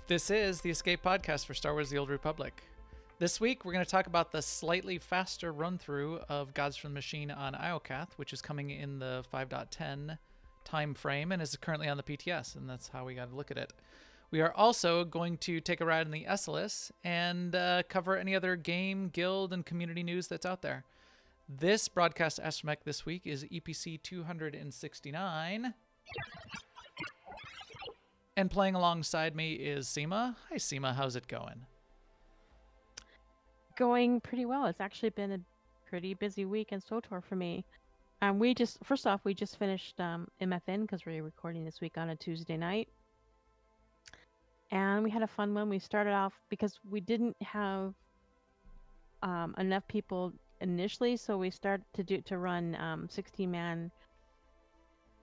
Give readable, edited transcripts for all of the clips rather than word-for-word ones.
This is the Escape Podcast for Star Wars The Old Republic. This week, we're going to talk about the slightly faster run-through of Gods from the Machine on Iocath, which is coming in the 5.10 time frame and is currently on the PTS, and that's how we got to look at it. We are also going to take a ride in the SLS and cover any other game, guild, and community news that's out there. This broadcast astromech this week is EPC 269. And playing alongside me is Seema. Hi, Seema. How's it going? Going pretty well. It's actually been a pretty busy week in SWTOR for me. First off, we just finished MFN because we're recording this week on a Tuesday night. And we had a fun one. We started off because we didn't have enough people initially, so we started to run 16-man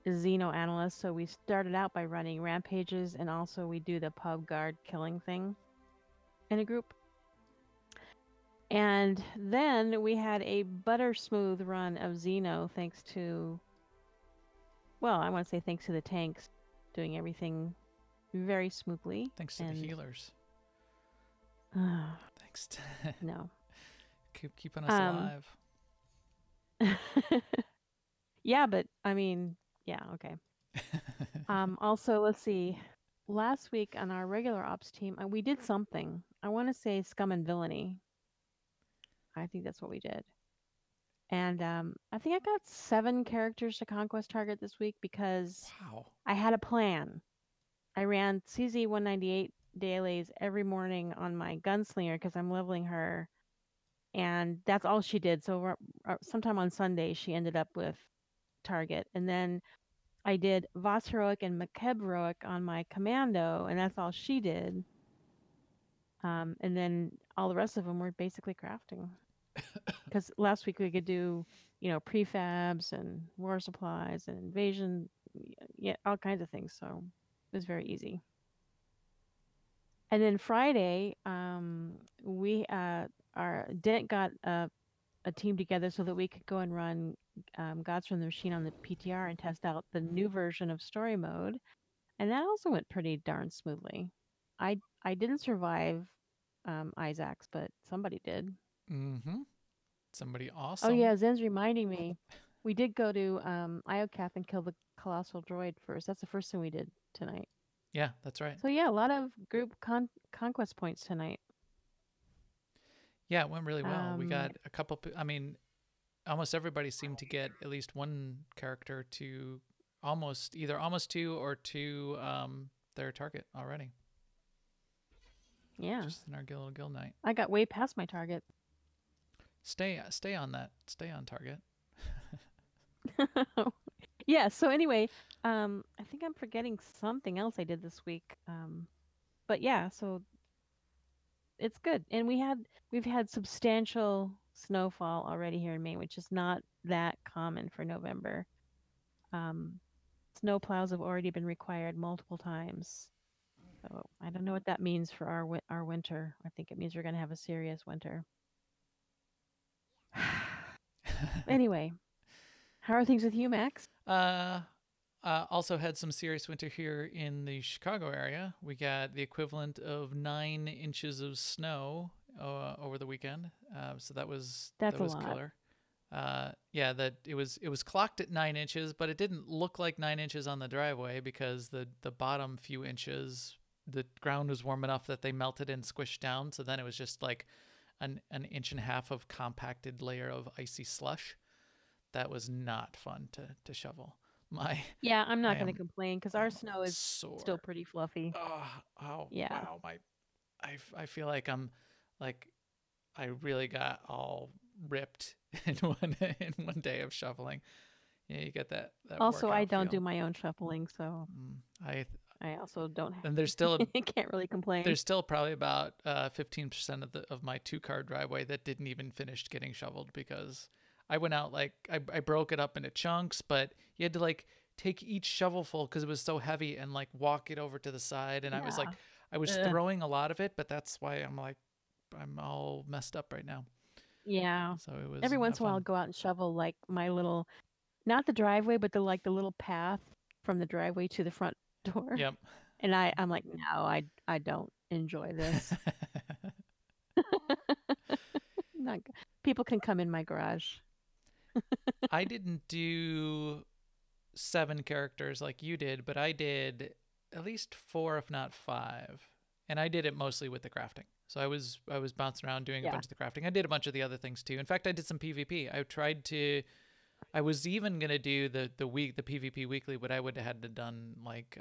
Xeno analysts. So we started out by running rampages, and also we do the pub guard killing thing in a group. And then we had a butter smooth run of Xeno thanks to, well, I want to say thanks to the tanks doing everything very smoothly. Thanks to the healers. Thanks to no. Keeping us alive. Yeah, but I mean, yeah, okay. Also, let's see. Last week on our regular ops team, we did something. I want to say Scum and Villainy. I think that's what we did. And I think I got 7 characters to Conquest target this week because I had a plan. I ran CZ-198 dailies every morning on my gunslinger because I'm leveling her. And that's all she did. So sometime on Sunday, she ended up with target. And then I did Voss Heroic and McKeb Heroic on my commando, and that's all she did. And then all the rest of them were basically crafting. Because last week we could do, prefabs and war supplies and invasion, yeah, all kinds of things. So it was very easy. And then Friday, we our Dent got a team together so that we could go and run Gods from the Machine on the PTR and test out the new version of story mode. And that also went pretty darn smoothly. I didn't survive Isaac's, but somebody did. Mm-hmm. Somebody awesome. Oh yeah, Zen's reminding me. We did go to Iocath and kill the colossal droid first. That's the first thing we did tonight. Yeah, that's right. So yeah, a lot of group conquest points tonight. Yeah, it went really well. We got a couple, almost everybody seemed to get at least one character to either almost to or to their target already. Yeah. Just in our little guild night. I got way past my target. Stay on that. Stay on target. Yeah, so anyway, I think I'm forgetting something else I did this week. But yeah, so it's good. And we've had substantial snowfall already here in Maine, which is not that common for November. Snow plows have already been required multiple times. So I don't know what that means for our winter. I think it means we're going to have a serious winter. Anyway, how are things with you, Max? Also had some serious winter here in the Chicago area. We got the equivalent of 9 inches of snow over the weekend. So that was killer. Yeah, that it was clocked at 9 inches, but it didn't look like 9 inches on the driveway because the bottom few inches, the ground was warm enough that they melted and squished down. So then it was just like an inch and a half of compacted layer of icy slush. That was not fun to shovel. I'm not going to complain because our snow is still pretty fluffy. Yeah. Wow. I feel like I really got all ripped in one day of shoveling. Yeah, you get that also, I don't do my own shoveling, so I also don't have. And there's still can't really complain. There's still probably about 15% of my 2-car driveway that didn't even finish getting shoveled because I went out I broke it up into chunks, but you had to take each shovelful because it was so heavy and walk it over to the side. And I was throwing a lot of it, but that's why I'm all messed up right now. Yeah. So it was every once in a while I'll go out and shovel my little, not the driveway, but the little path from the driveway to the front door. Yep. And I'm like, no, I don't enjoy this. Not, people can come in my garage. I didn't do 7 characters like you did, but I did at least 4, if not 5, and I did it mostly with the crafting. So I was bouncing around doing a Yeah. bunch of the crafting. I did a bunch of the other things too. In fact, I did some PvP. I tried to. I was even gonna do the PvP weekly, but I would have had to done like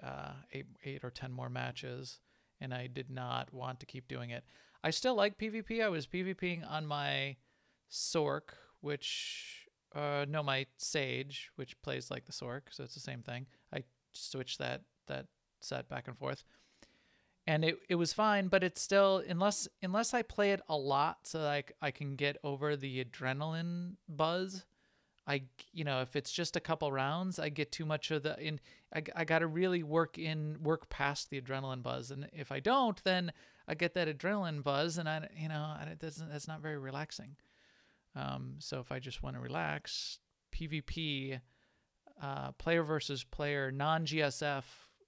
8 or 10 more matches, and I did not want to keep doing it. I still like PvP. I was PvPing on my Sork, which no, my Sage, which plays like the Sork, so it's the same thing. I switched that set back and forth, and it was fine, but it's still, unless I play it a lot, so like I can get over the adrenaline buzz. If it's just a couple rounds, I get too much of I got to really work past the adrenaline buzz. And if I don't, then I get that adrenaline buzz and that's not very relaxing. So if I just want to relax, PvP, player versus player, non-GSF,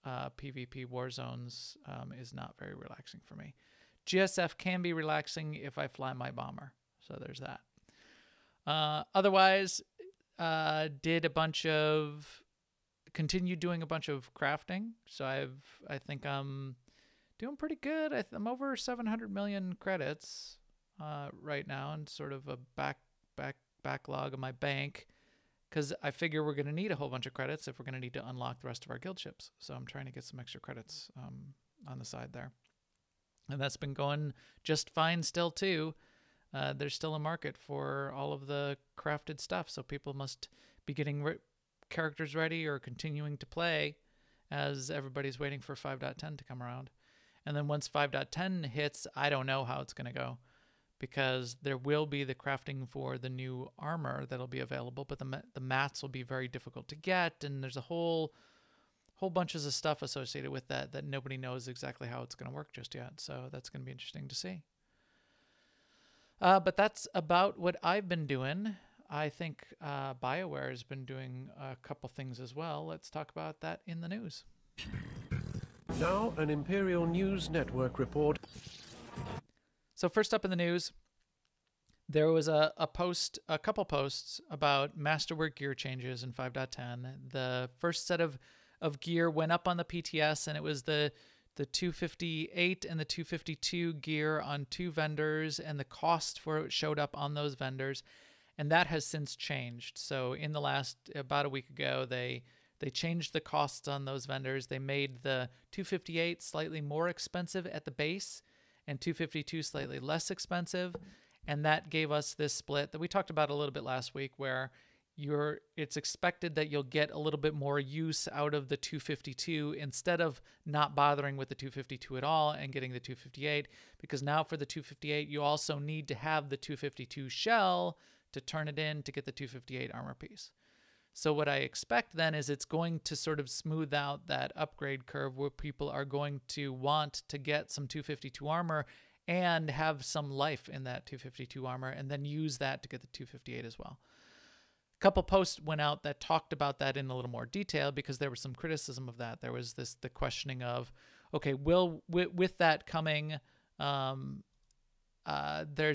PvP war zones, is not very relaxing for me. GSF can be relaxing if I fly my bomber. So there's that. Otherwise, continued doing a bunch of crafting. So I think I'm doing pretty good. I'm over 700 million credits right now, and sort of a backlog of my bank, because I figure we're going to need a whole bunch of credits if we're going to need to unlock the rest of our guild ships. So I'm trying to get some extra credits on the side there, and that's been going just fine still too. There's still a market for all of the crafted stuff, so people must be getting characters ready or continuing to play as everybody's waiting for 5.10 to come around. And then once 5.10 hits, I don't know how it's going to go, because there will be the crafting for the new armor that'll be available, but the mats will be very difficult to get, and there's a whole bunches of stuff associated with that nobody knows exactly how it's going to work just yet. So that's going to be interesting to see. But that's about what I've been doing. I think BioWare has been doing a couple things as well. Let's talk about that in the news. Now, an Imperial News Network report. So first up in the news, there was a couple posts about Masterwork gear changes in 5.10. The first set of gear went up on the PTS, and it was the 258 and the 252 gear on 2 vendors, and the cost for it showed up on those vendors, and that has since changed. So in the last, about a week ago, they changed the costs on those vendors. They made the 258 slightly more expensive at the base and 252 slightly less expensive, and that gave us this split that we talked about a little bit last week, where it's expected that you'll get a little bit more use out of the 252 instead of not bothering with the 252 at all and getting the 258, because now for the 258 you also need to have the 252 shell to turn it in to get the 258 armor piece. So what I expect then is it's going to sort of smooth out that upgrade curve, where people are going to want to get some 252 armor and have some life in that 252 armor, and then use that to get the 258 as well. Couple posts went out that talked about that in a little more detail, because there was some criticism of that. There was the questioning of, okay, with that coming, there's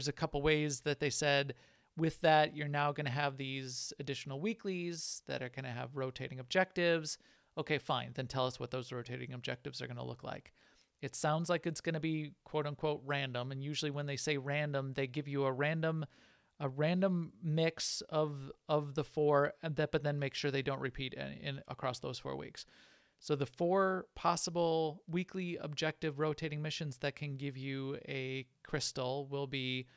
a couple ways that they said, with that, you're now going to have these additional weeklies that are going to have rotating objectives. Okay, fine. Then tell us what those rotating objectives are going to look like. It sounds like it's going to be quote unquote random. And usually when they say random, they give you a random mix of the 4, but then make sure they don't repeat across those 4 weeks. So the 4 possible weekly objective rotating missions that can give you a crystal will be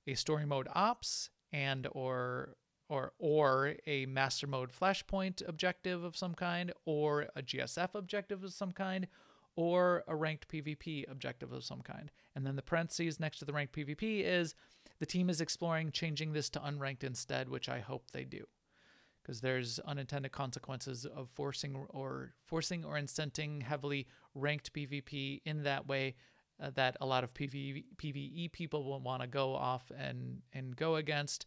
a story mode ops and or a master mode flashpoint objective of some kind, or a GSF objective of some kind, or a ranked PvP objective of some kind. And then the parentheses next to the ranked PvP is the team is exploring changing this to unranked instead, which I hope they do, because there's unintended consequences of forcing or incenting heavily ranked PvP in that way, that a lot of PvE people will want to go off and go against.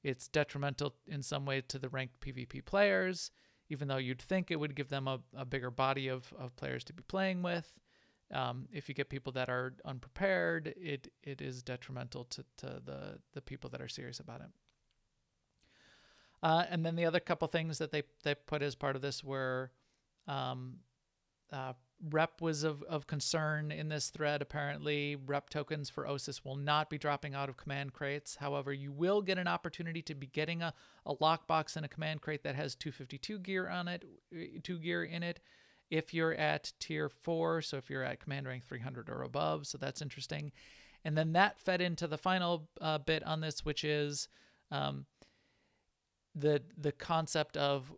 It's detrimental in some way to the ranked PvP players, even though you'd think it would give them a bigger body of players to be playing with. If you get people that are unprepared, it is detrimental to the people that are serious about it. And then the other couple things that they put as part of this were rep was of concern in this thread. Apparently, rep tokens for OSIS will not be dropping out of command crates. However, you will get an opportunity to be getting a lockbox in a command crate that has 252 gear on it, 2 gear in it, if you're at tier 4. So if you're at command rank 300 or above. So that's interesting. And then that fed into the final bit on this, which is the concept of,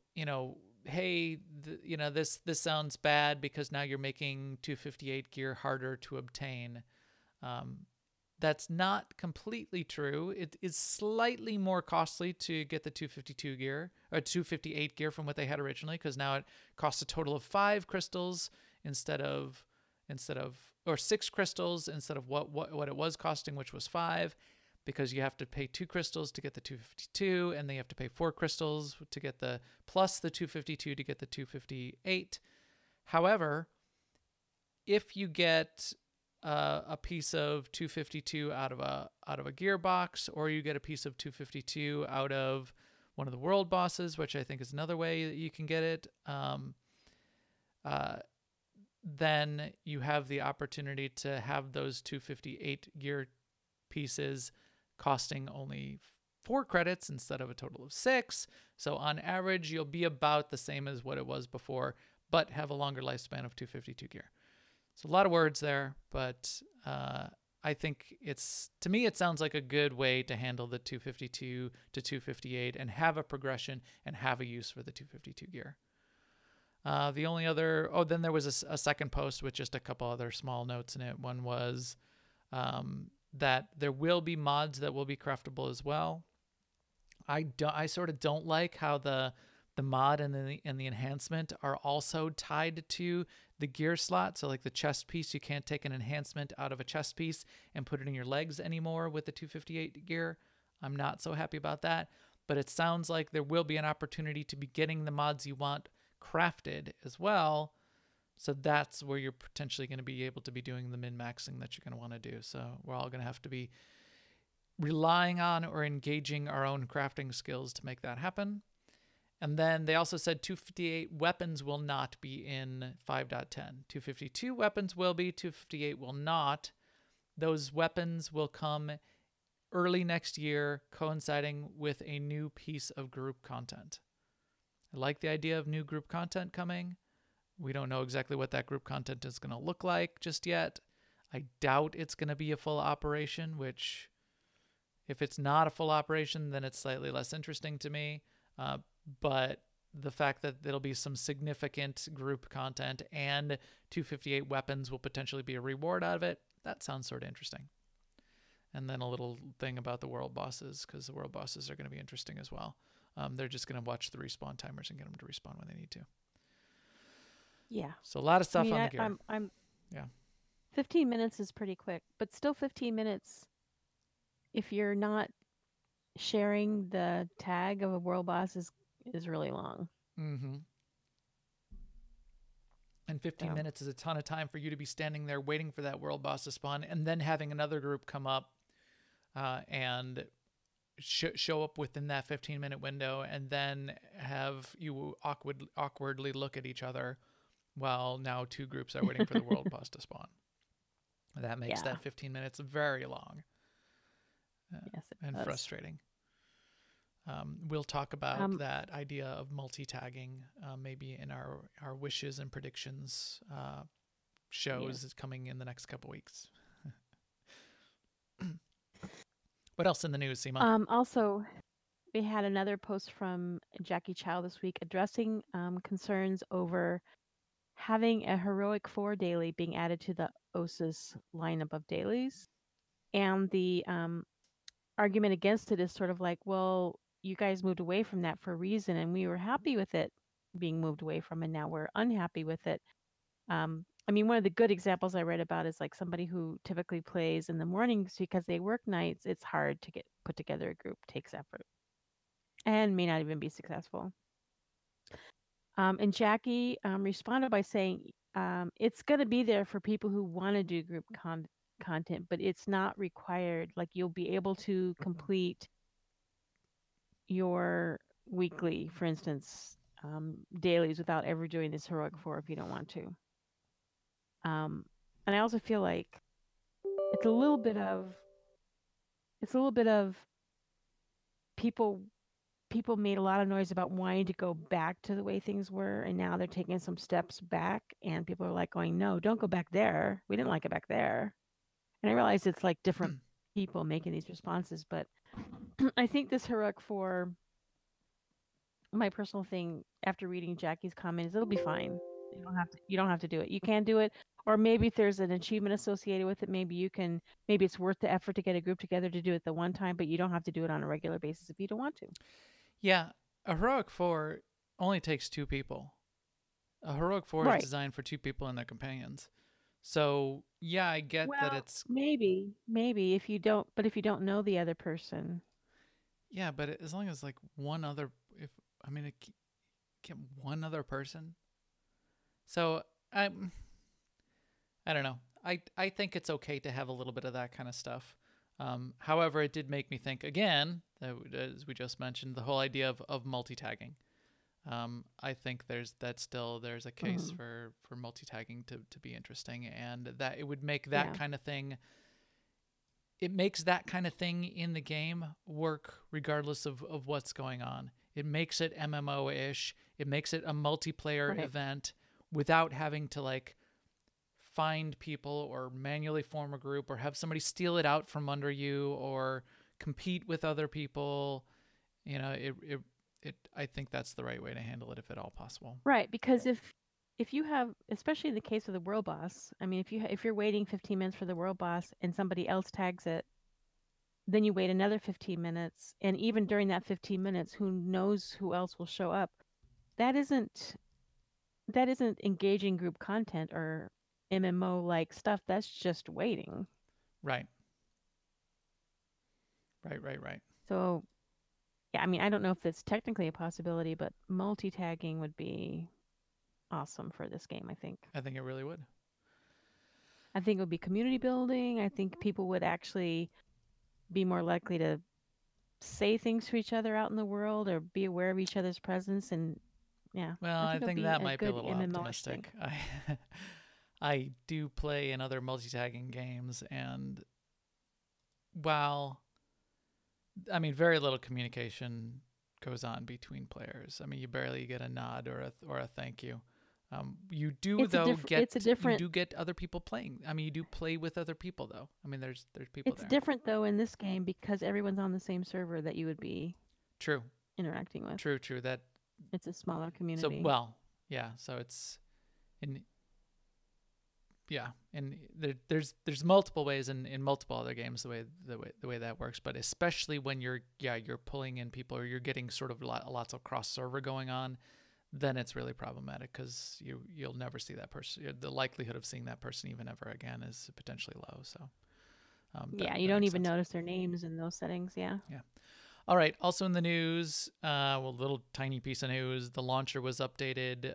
hey, this sounds bad because now you're making 258 gear harder to obtain. That's not completely true. It is slightly more costly to get the 252 gear or 258 gear from what they had originally, because now it costs a total of 5 crystals instead of or 6 crystals instead of what it was costing, which was 5. Because you have to pay 2 crystals to get the 252, and then you have to pay 4 crystals to get the plus the 252 to get the 258. However, if you get a piece of 252 out of a gearbox, or you get a piece of 252 out of one of the world bosses, which I think is another way that you can get it, then you have the opportunity to have those 258 gear pieces costing only 4 credits instead of a total of 6. So on average, you'll be about the same as what it was before, but have a longer lifespan of 252 gear. So a lot of words there, but I think to me, it sounds like a good way to handle the 252 to 258 and have a progression and have a use for the 252 gear. The only other, then there was a second post with just a couple other small notes in it. One was that there will be mods that will be craftable as well. I sort of don't like how the mod and the enhancement are also tied to the gear slot. So like the chest piece, you can't take an enhancement out of a chest piece and put it in your legs anymore with the 258 gear. I'm not so happy about that, but it sounds like there will be an opportunity to be getting the mods you want crafted as well. So that's where you're potentially going to be able to be doing the min-maxing that you're going to want to do. So we're all going to have to be relying on or engaging our own crafting skills to make that happen. And then they also said 258 weapons will not be in 5.10. 252 weapons will be, 258 will not. Those weapons will come early next year, coinciding with a new piece of group content. I like the idea of new group content coming. We don't know exactly what that group content is going to look like just yet. I doubt it's going to be a full operation, which if it's not a full operation, then it's slightly less interesting to me. But the fact that there'll be some significant group content and 258 weapons will potentially be a reward out of it, that sounds sort of interesting. And then a little thing about the world bosses, because the world bosses are going to be interesting as well. They're just going to watch the respawn timers and get them to respawn when they need to. Yeah. So a lot of stuff on the gear. Yeah. 15 minutes is pretty quick, but still 15 minutes if you're not sharing the tag of a world boss is really long. Mm-hmm. And 15 minutes is a ton of time for you to be standing there waiting for that world boss to spawn and then having another group come up and show up within that 15-minute window and then have you awkwardly look at each other while now 2 groups are waiting for the world boss to spawn. That makes that 15 minutes very long. Yes, and does. Frustrating. We'll talk about that idea of multi-tagging maybe in our wishes and predictions shows coming in the next couple weeks. What else in the news, Seema? Also, we had another post from Jackie Chow this week addressing concerns over having a Heroic 4 daily being added to the OSIS lineup of dailies. And the argument against it is sort of like, well, you guys moved away from that for a reason, and we were happy with it being moved away from, and now we're unhappy with it. I mean, one of the good examples I read about is like somebody who typically plays in the mornings because they work nights. It's hard to put together a group, takes effort, and may not even be successful. And Jackie responded by saying, It's going to be there for people who want to do group content, but it's not required. Like you'll be able to complete your weekly, for instance, dailies without ever doing this heroic 4 if you don't want to. And I also feel like it's a little bit of people made a lot of noise about wanting to go back to the way things were, and now they're taking some steps back, and people are like going, no, don't go back there. We didn't like it back there. And I realize it's like different people making these responses, but I think this heroic 4, my personal thing after reading Jackie's comments, it'll be fine. You don't have to do it. You can do it. Or maybe if there's an achievement associated with it, maybe it's worth the effort to get a group together to do it the one time, but you don't have to do it on a regular basis if you don't want to. Yeah, a heroic 4 only takes 2 people. A heroic 4 Right. is designed for 2 people and their companions. So yeah, I get that it's maybe if you don't know the other person. Yeah, but as long as like one other, get one other person. So I don't know. I think it's okay to have a little bit of that kind of stuff. However, it did make me think again, as we just mentioned, the whole idea of multi-tagging. I think there's a case for multi-tagging to be interesting, and that it would make that kind of thing. It makes that kind of thing in the game work regardless of what's going on. It makes it MMO-ish. It makes it a multiplayer event without having to like find people or manually form a group or have somebody steal it out from under you or compete with other people. You know, I think that's the right way to handle it if at all possible. Right, because if you have, especially in the case of the world boss, I mean, if you're waiting 15 minutes for the world boss and somebody else tags it, then you wait another 15 minutes, and even during that 15 minutes, who knows who else will show up? That isn't engaging group content or MMO like stuff. That's just waiting. Right. So, yeah, I mean, I don't know if that's technically a possibility, but multi-tagging would be awesome for this game, I think. I think it really would. I think it would be community building. I think people would actually be more likely to say things to each other out in the world or be aware of each other's presence. And yeah. Well, I think that might be a little optimistic. I do play in other multi-tagging games, and while I mean very little communication goes on between players. I mean, you barely get a nod or a thank you. You do get other people playing. I mean, you do play with other people though. I mean, there's people there. It's different though in this game because everyone's on the same server that you would be interacting with. True. That it's a smaller community. So it's and there's multiple ways in multiple other games the way that works, but especially when you're pulling in people or you're getting sort of lots of cross server going on, then it's really problematic because you'll never see that person. The likelihood of seeing that person even ever again is potentially low. So you don't even notice their names in those settings. Yeah. All right. Also in the news, little tiny piece of news. The launcher was updated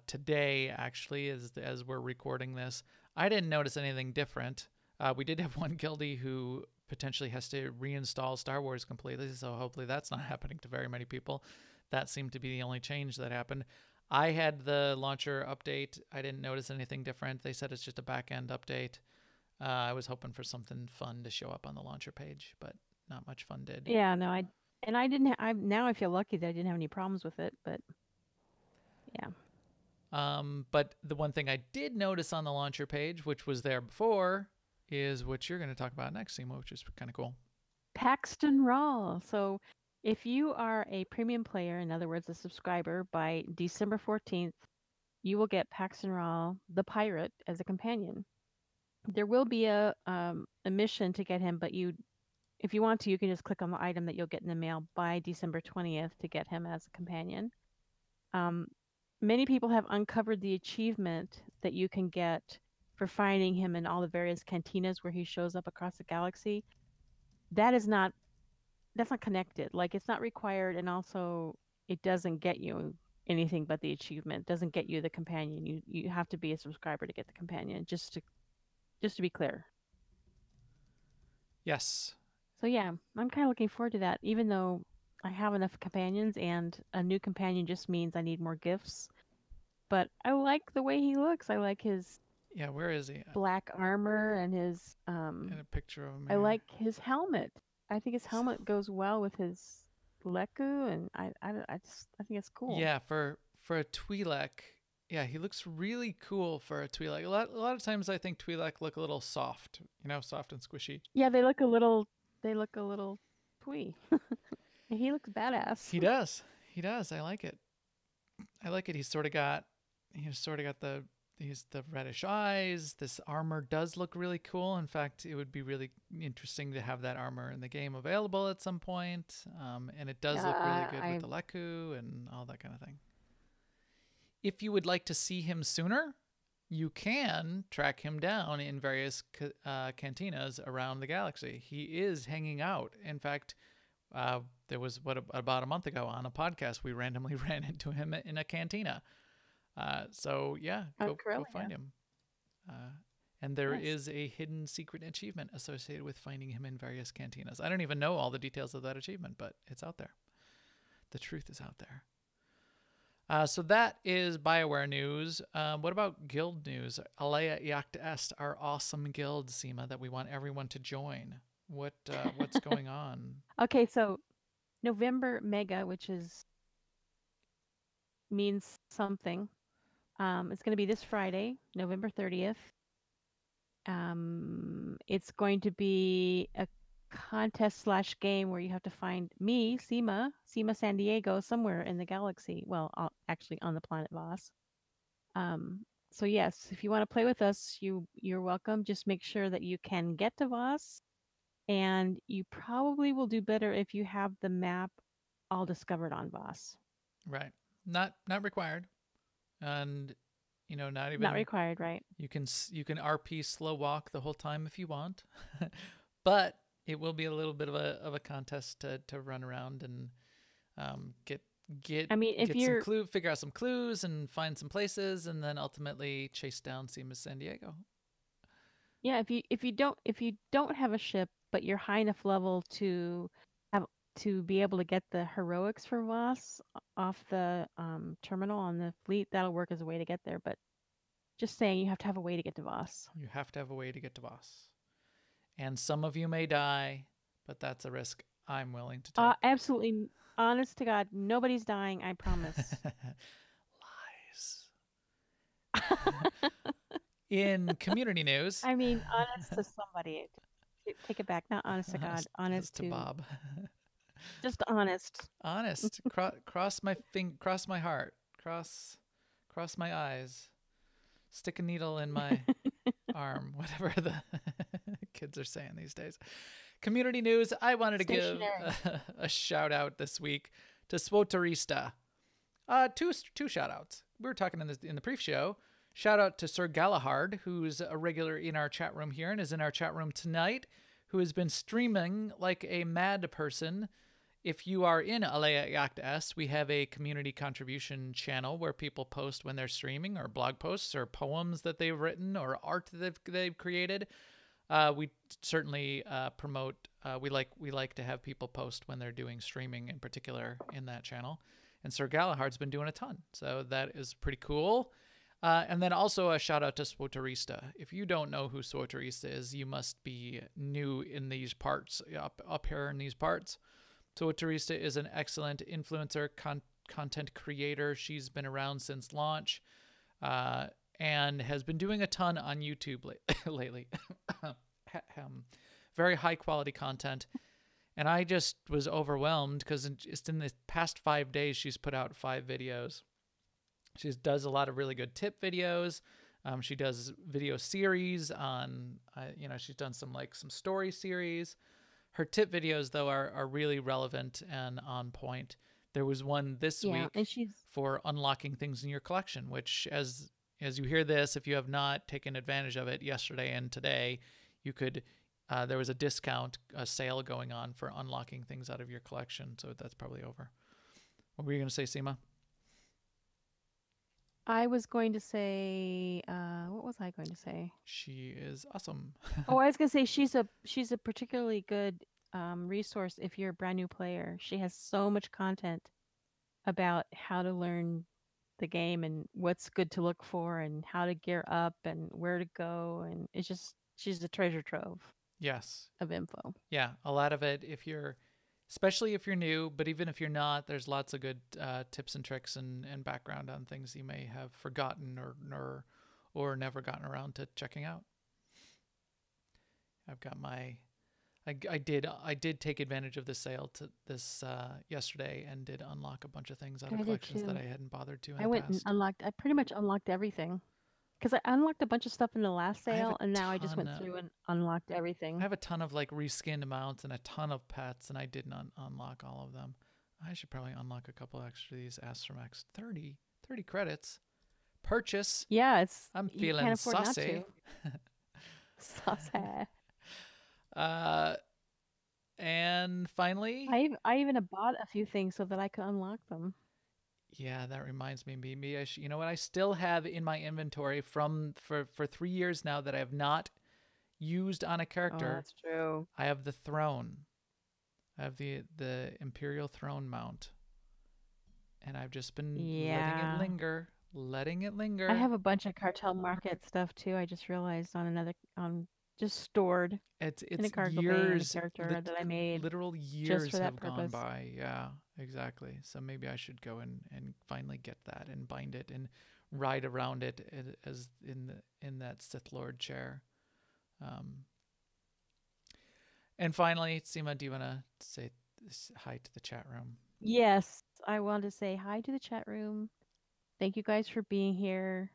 today, actually, as we're recording this. I didn't notice anything different. We did have one guildie who potentially has to reinstall Star Wars completely, so hopefully that's not happening to very many people. That seemed to be the only change that happened. I had the launcher update. I didn't notice anything different. They said it's just a back-end update. I was hoping for something fun to show up on the launcher page, but not much fun did. Yeah, no, I didn't. Now I feel lucky that I didn't have any problems with it, but yeah. But the one thing I did notice on the launcher page, which was there before, is what you're going to talk about next, Simo, which is kind of cool. Paxton Raw. So if you are a premium player, in other words, a subscriber, by December 14th, you will get Paxton Raw, the pirate, as a companion. There will be a mission to get him, but if you want to, you can just click on the item that you'll get in the mail by December 20th to get him as a companion. Many people have uncovered the achievement that you can get for finding him in all the various cantinas where he shows up across the galaxy. That's not connected. Like, it's not required, and also it doesn't get you anything but the achievement. It doesn't get you the companion. You have to be a subscriber to get the companion. Just to be clear. Yes. So yeah, I'm kind of looking forward to that. Even though I have enough companions, and a new companion just means I need more gifts. But I like the way he looks. I like his Where is he? black armor and his In a picture of him I here. like his helmet. I think his helmet goes well with his Leku, and I think it's cool. Yeah, for a Twi'lek, yeah, he looks really cool for a Twi'lek. A lot of times I think Twi'lek look a little soft, soft and squishy. Yeah, they look a little twee. He looks badass. He does. He does. I like it. He's sort of got the reddish eyes. This armor does look really cool. In fact, it would be really interesting to have that armor in the game available at some point. And it does look really good with the Leku and all that kind of thing. If you would like to see him sooner, you can track him down in various cantinas around the galaxy. He is hanging out. In fact, there was about a month ago on a podcast, we randomly ran into him in a cantina. So yeah, go find him. And there is a hidden secret achievement associated with finding him in various cantinas. I don't even know all the details of that achievement, but it's out there. The truth is out there. So that is BioWare news. What about guild news? Alea Yacht Est, our awesome guild, Seema, that we want everyone to join. What's going on? Okay, so November Mega, which means something. It's going to be this Friday, November 30th. It's going to be a contest / game where you have to find me, Seema San Diego, somewhere in the galaxy. Well, actually on the planet Voss. So yes, if you want to play with us, you're welcome. Just make sure that you can get to Voss, and you probably will do better if you have the map all discovered on Voss. Right. Not required. And not required, right? You can RP slow walk the whole time if you want. But it will be a little bit of a contest to run around and figure out some clues and find some places, and then ultimately chase down Seema San Diego. Yeah, if you don't have a ship, but you're high enough level to be able to get the heroics for Voss off the terminal on the fleet, that'll work as a way to get there. But just saying, you have to have a way to get to Voss. You have to have a way to get to Voss. And some of you may die, but that's a risk I'm willing to take. Absolutely. Honest to God, nobody's dying, I promise. Lies. In community news. I mean, honest to somebody. Take it back. Not honest to God. Honest to Bob. Just honest. Honest. Cross my heart. Cross my eyes. Stick a needle in my arm. Whatever the kids are saying these days. Community news. I wanted to give a shout out this week to SWTORista. Two shout outs. We were talking in the pre-show. Shout out to Sir Galahard, who's a regular in our chat room here and is in our chat room tonight, who has been streaming like a mad person. If you are in Alea Yacht Est, we have a community contribution channel where people post when they're streaming, or blog posts, or poems that they've written, or art that they've created. We certainly promote. We like to have people post when they're doing streaming, in particular, in that channel. And Sir Galahard's been doing a ton, so that is pretty cool. And then also a shout out to SWTORista. If you don't know who SWTORista is, you must be new in these parts, up here in these parts. SWTORista is an excellent influencer, content creator. She's been around since launch, and has been doing a ton on YouTube lately. Very high quality content. And I just was overwhelmed because just in the past 5 days, she's put out 5 videos. She does a lot of really good tip videos. She does video series on, she's done some story series. Her tip videos, though, are really relevant and on point. There was one this week for unlocking things in your collection, which as you hear this, if you have not taken advantage of it yesterday and today, you could, there was a sale going on for unlocking things out of your collection. So that's probably over. What were you going to say, Seema? I was going to say, what was I going to say? She is awesome. Oh, I was going to say she's a particularly good resource if you're a brand new player. She has so much content about how to learn the game and what's good to look for and how to gear up and where to go, and it's just she's a treasure trove Yes. of info. Yeah, a lot of it especially if you're new, but even if you're not, there's lots of good tips and tricks and background on things you may have forgotten or never gotten around to checking out. I've got I did take advantage of the sale to this yesterday and did unlock a bunch of things out of I did collections that too. I hadn't bothered to in I the went and past. unlocked. I pretty much unlocked everything because I unlocked a bunch of stuff in the last I have a sale, and now I just ton went of through and unlocked everything. I have a ton of like reskinned mounts and a ton of pets, and I didn't unlock all of them. I should probably unlock a couple extra of these Astromechs. 30 credits. Purchase. Yeah, I'm you feeling can't afford not saucy. to. Saucy. uh, and finally, I even bought a few things so that I could unlock them. yeah, that reminds me. Maybe you know what? I still have in my inventory for 3 years now that I have not used on a Oh, character. that's true. I have the throne. I have the Imperial throne mount, and I've just been Yeah. letting it linger. I have a bunch of cartel market stuff too. I just realized on just stored It's in a cargo bay in a character that I made literal just years for that have gone purpose. by. Yeah, exactly. So maybe I should go and finally get that and bind it and ride around it as in that Sith Lord chair. And finally, Seema, do you want to say hi to the chat room? Yes, I want to say hi to the chat room. Thank you guys for being here.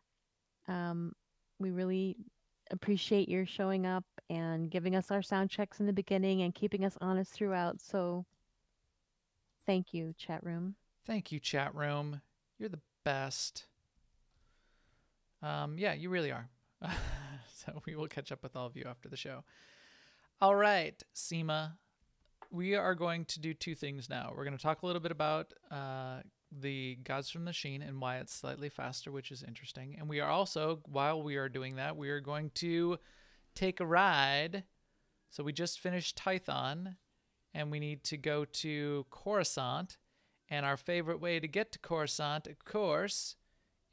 We really appreciate your showing up and giving us our sound checks in the beginning and keeping us honest throughout. So thank you, chat room. Thank you, chat room. You're the best. Yeah, you really are. So we will catch up with all of you after the show. All right, Seema, we are going to do two things now. We're going to talk a little bit about the Gods from the Sheen and why it's slightly faster, which is interesting. And we are also, while we are doing that, we are going to take a ride. So we just finished Tython, and we need to go to Coruscant. And our favorite way to get to Coruscant, of course,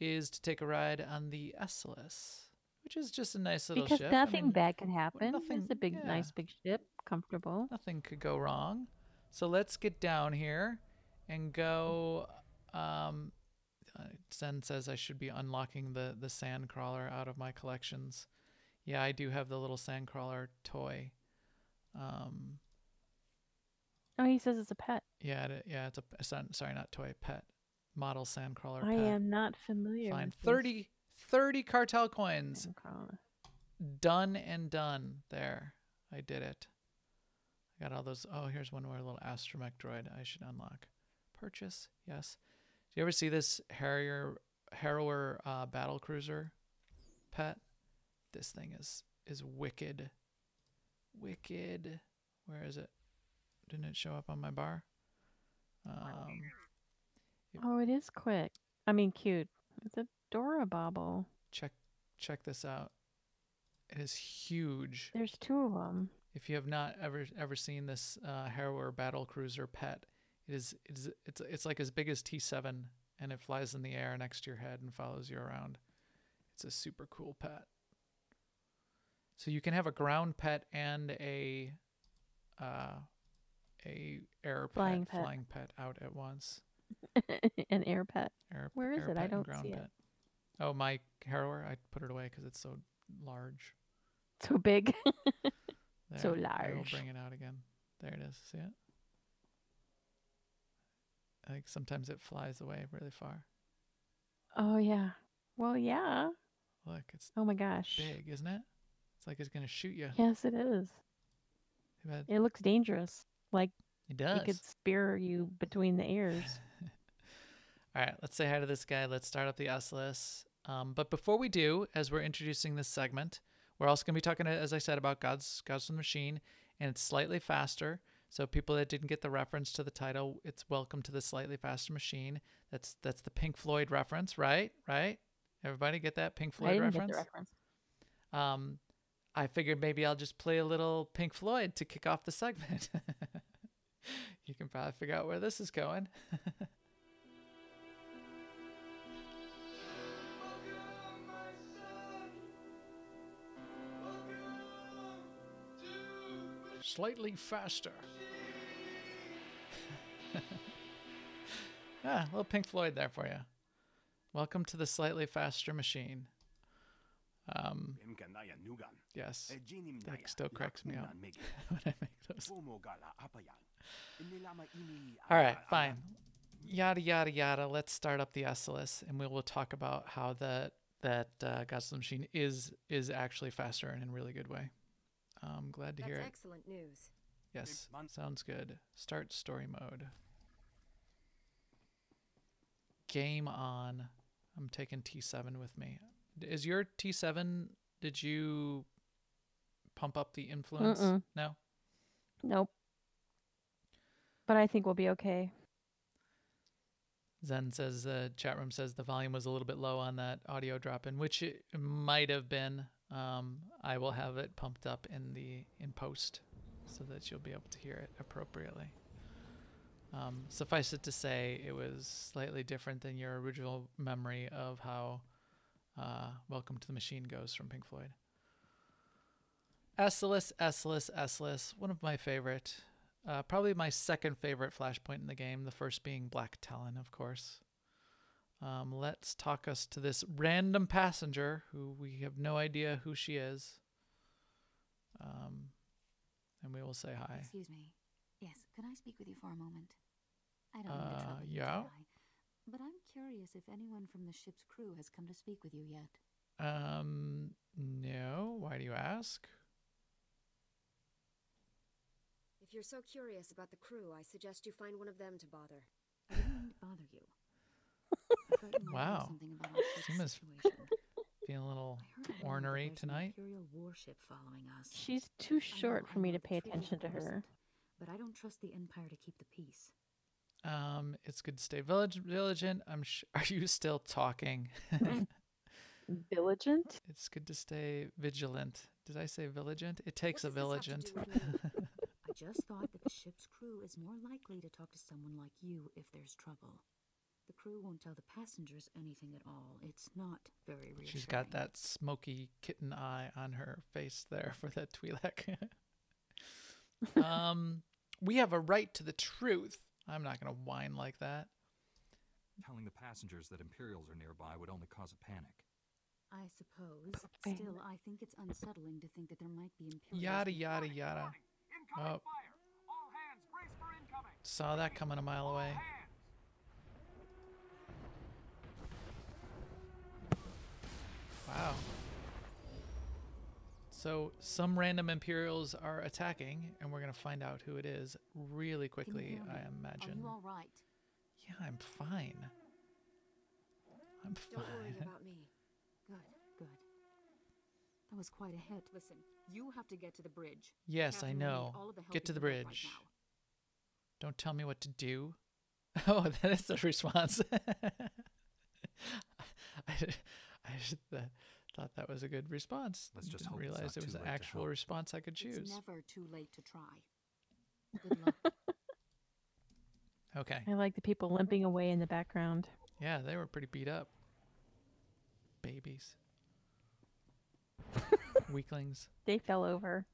is to take a ride on the Esselis, which is just a nice little Because ship. nothing bad can happen. nothing, It's a big, yeah, nice big ship, comfortable. nothing could go wrong. So let's get down here and go. Zen says I should be unlocking the sand crawler out of my collections. Yeah, I do have the little sand crawler toy. Oh, he says it's a pet. Yeah, it's sorry, not toy, pet. Model sand crawler I pet. am not familiar Fine. with 30 cartel coins. Sandcrawler. Done and done. There. I did it. I got all those. Oh, here's one more little astromech droid I should unlock. Purchase. Yes. Do you ever see this Harrower battle cruiser pet? This thing is wicked. Wicked. Where is it? Didn't it show up on my bar? Oh, it is quick. I mean, cute. It's adorable. Check this out. It is huge. There's two of them. If you have not ever seen this Harrower battle cruiser pet, it's like as big as T7, and it flies in the air next to your head and follows you around. It's a super cool pet. So you can have a ground pet and a air Flying pet, flying pet out at once. An air pet. Where is air it? pet I don't ground see pet. it. Oh, my Harrower, I put it away because it's so large. So big. There, So I will large. bring it out again. There it is. See it? I think sometimes it flies away really far. Oh, yeah. Well, yeah. Look, it's Oh, my gosh. big, isn't it? It's like it's going to shoot you. Yes, it is. It looks dangerous. Like it does. it could spear you between the ears. All right, let's say hi to this guy. Let's start up the Esselis. But before we do, as we're introducing this segment, we're also going to be talking, as I said, about Gods from the Machine, and it's slightly faster. So people that didn't get the reference to the title, it's Welcome to the Slightly Faster Machine. That's the Pink Floyd reference, right? Right? Everybody get that Pink Floyd I didn't reference? get the reference. I figured maybe I'll just play a little Pink Floyd to kick off the segment. You can probably figure out where this is going. Slightly faster. A little Pink Floyd there for you. Welcome to the Slightly Faster Machine. Yes, that still cracks me up when I make those. All right, fine. Yada, yada, yada. Let's start up the SLS, and we will talk about how that Gods of the Machine is actually faster and in a really good way. I'm glad to hear it. That's excellent news. Yes, sounds good. Start story mode. Game on. I'm taking T7 with me. Is your T7, did you pump up the influence? No? Nope. But I think we'll be okay. Zen says, the chat room says the volume was a little bit low on that audio drop-in, which it might have been. I will have it pumped up in post so that you'll be able to hear it appropriately. Suffice it to say, it was slightly different than your original memory of how Welcome to the Machine goes from Pink Floyd. S-list, one of my favorite. Probably my second favorite flashpoint in the game, the first being Black Talon, of course. Let's talk us to this random passenger who we have no idea who she is. And we will say hi. Excuse me. Yes, could I speak with you for a moment? I don't mean to trouble you, yeah. Jedi, but I'm curious if anyone from the ship's crew has come to speak with you yet. No. Why do you ask? If you're so curious about the crew, I suggest you find one of them to bother. I didn't mean to bother you. I thought you might know Wow. something about our ship's Seema's situation. feeling a little I heard that ornery there's tonight. An Imperial warship following us. She's too short for me to pay attention to her. But I don't trust the Empire to keep the peace. It's good to stay vigilant. Are you still talking? Vigilant? It's good to stay vigilant. Did I say vigilant? It takes What a does this have to vigilant. do with me? I just thought that the ship's crew is more likely to talk to someone like you if there's trouble. The crew won't tell the passengers anything at all. It's not very reassuring. She's got that smoky kitten eye on her face there for that Twi'lek. We have a right to the truth. I'm not going to whine like that. Telling the passengers that Imperials are nearby would only cause a panic. I suppose. Still, I think it's unsettling to think that there might be Imperials. Yada, yada, yada. Oh. Saw that coming a mile away. Wow. So some random Imperials are attacking, and we're going to find out who it is really quickly, I imagine. Are you all right? Yeah, I'm fine. I'm Don't worry fine. about me. Good, good. That was quite a hit. Listen, you have to get to the bridge. Yes, I Catherine will know. need all of the help Get to you the can get right bridge. now. Don't tell me what to do. Oh, that is the response. I thought that was a good response. Let's just Didn't hope it's realize not it was too an late to actual help. response I could choose. It's never too late to try. Good luck. Okay. I like the people limping away in the background. Yeah, they were pretty beat up. Babies. Weaklings. They fell over.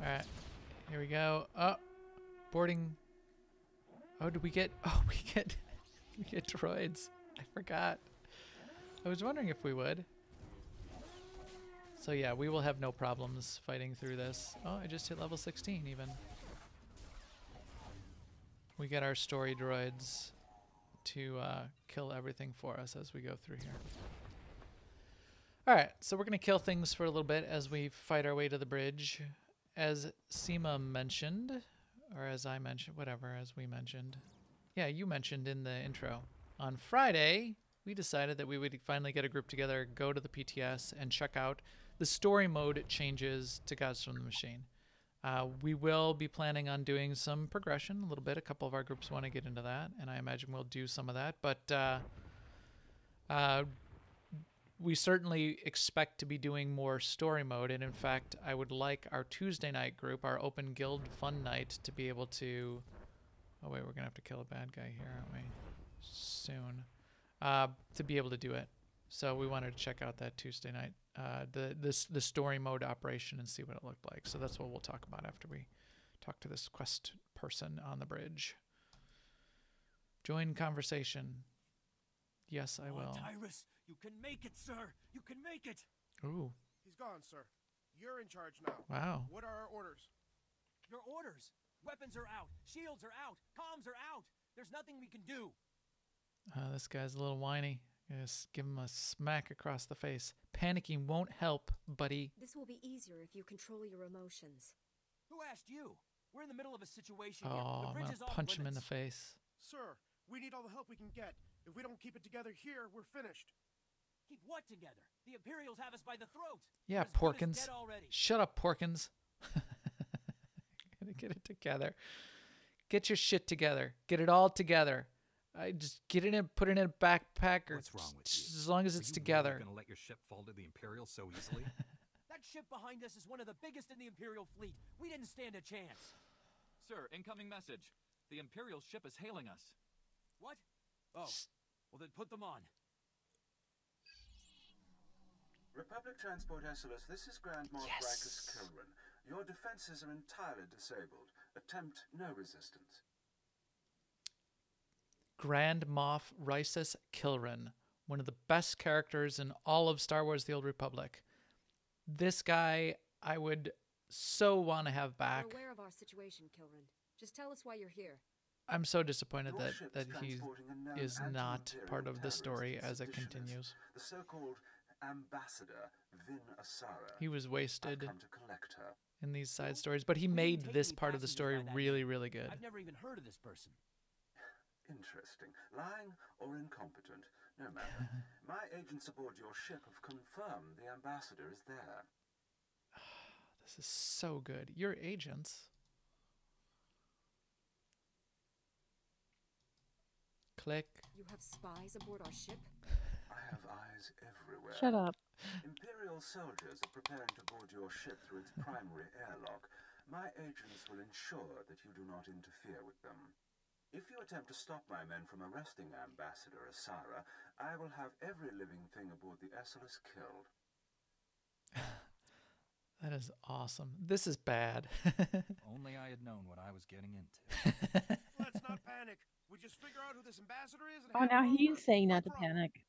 All right. Here we go. Oh, boarding. Oh, did we get? Oh, we get droids. I forgot. I was wondering if we would. So yeah, we will have no problems fighting through this. Oh, I just hit level 16 even. We get our story droids to kill everything for us as we go through here. Alright, so we're going to kill things for a little bit as we fight our way to the bridge. As Seema mentioned, or as I mentioned, whatever, as we mentioned. Yeah, you mentioned in the intro. On Friday, we decided that we would finally get a group together, go to the PTS, and check out the story mode changes to Gods from the Machine. We will be planning on doing some progression a little bit. A couple of our groups want to get into that, and I imagine we'll do some of that. But we certainly expect to be doing more story mode. And in fact, I would like our Tuesday night group, our open guild fun night, to be able to... Oh, wait, we're going to have to kill a bad guy here, aren't we? Soon. To be able to do it. So we wanted to check out that Tuesday night, the story mode operation, and see what it looked like. So that's what we'll talk about after we talk to this quest person on the bridge. Join conversation. Yes, I will. Tyrus, you can make it, sir. You can make it. Ooh. He's gone, sir. You're in charge now. Wow. What are our orders? Your orders. Weapons are out. Shields are out. Comms are out. There's nothing we can do. This guy's a little whiny. Just give him a smack across the face. Panicking won't help, buddy. This will be easier if you control your emotions. Who asked you? We're in the middle of a situation Oh, here. The I'm bridge gonna is off punch him in the limits. face. Sir, we need all the help we can get. If we don't keep it together here, we're finished. Keep what together? The Imperials have us by the throat. Yeah, They're as good as Porkins. dead already. Shut up, Porkins. Gotta get it together. Get your shit together. Get it all together. I just get it in, put it in a backpack, or What's wrong with just you? as long as Are it's you together. Really gonna let your ship fall to the Imperials so easily? That ship behind us is one of the biggest in the Imperial fleet. We didn't stand a chance. Sir, incoming message. The Imperial ship is hailing us. What? Oh, well then put them on. Republic Transport SLS, this is Grand Moff Rikus Kilrin. Your defenses are entirely disabled. Attempt no resistance. Grand Moff Rikus Kilrin, one of the best characters in all of Star Wars: The Old Republic. This guy, I would so want to have back. We're aware of our situation, Kilrin. Just tell us why you're here. I'm so disappointed Your that ship's he transporting a known is not anti-Imperial part of the terrorist story as it seditionist, continues. The so-called Ambassador Vin Asara. He was I've wasted come to collect her. in these side stories, but he We didn't made take this any part of the passengers story by that really, name. really good. I've never even heard of this person. Interesting. Lying or incompetent, no matter. My agents aboard your ship have confirmed the Ambassador is there. This is so good. Your agents. Click. You have spies aboard our ship? I have eyes everywhere. Shut up. Imperial soldiers are preparing to board your ship through its primary airlock. My agents will ensure that you do not interfere with them. If you attempt to stop my men from arresting Ambassador Asara, I will have every living thing aboard the SLS killed. That is awesome. This is bad. Only I had known what I was getting into. Let's not panic. We just figure out who this ambassador is and Oh, hand now him he's over. saying No not to problem. panic.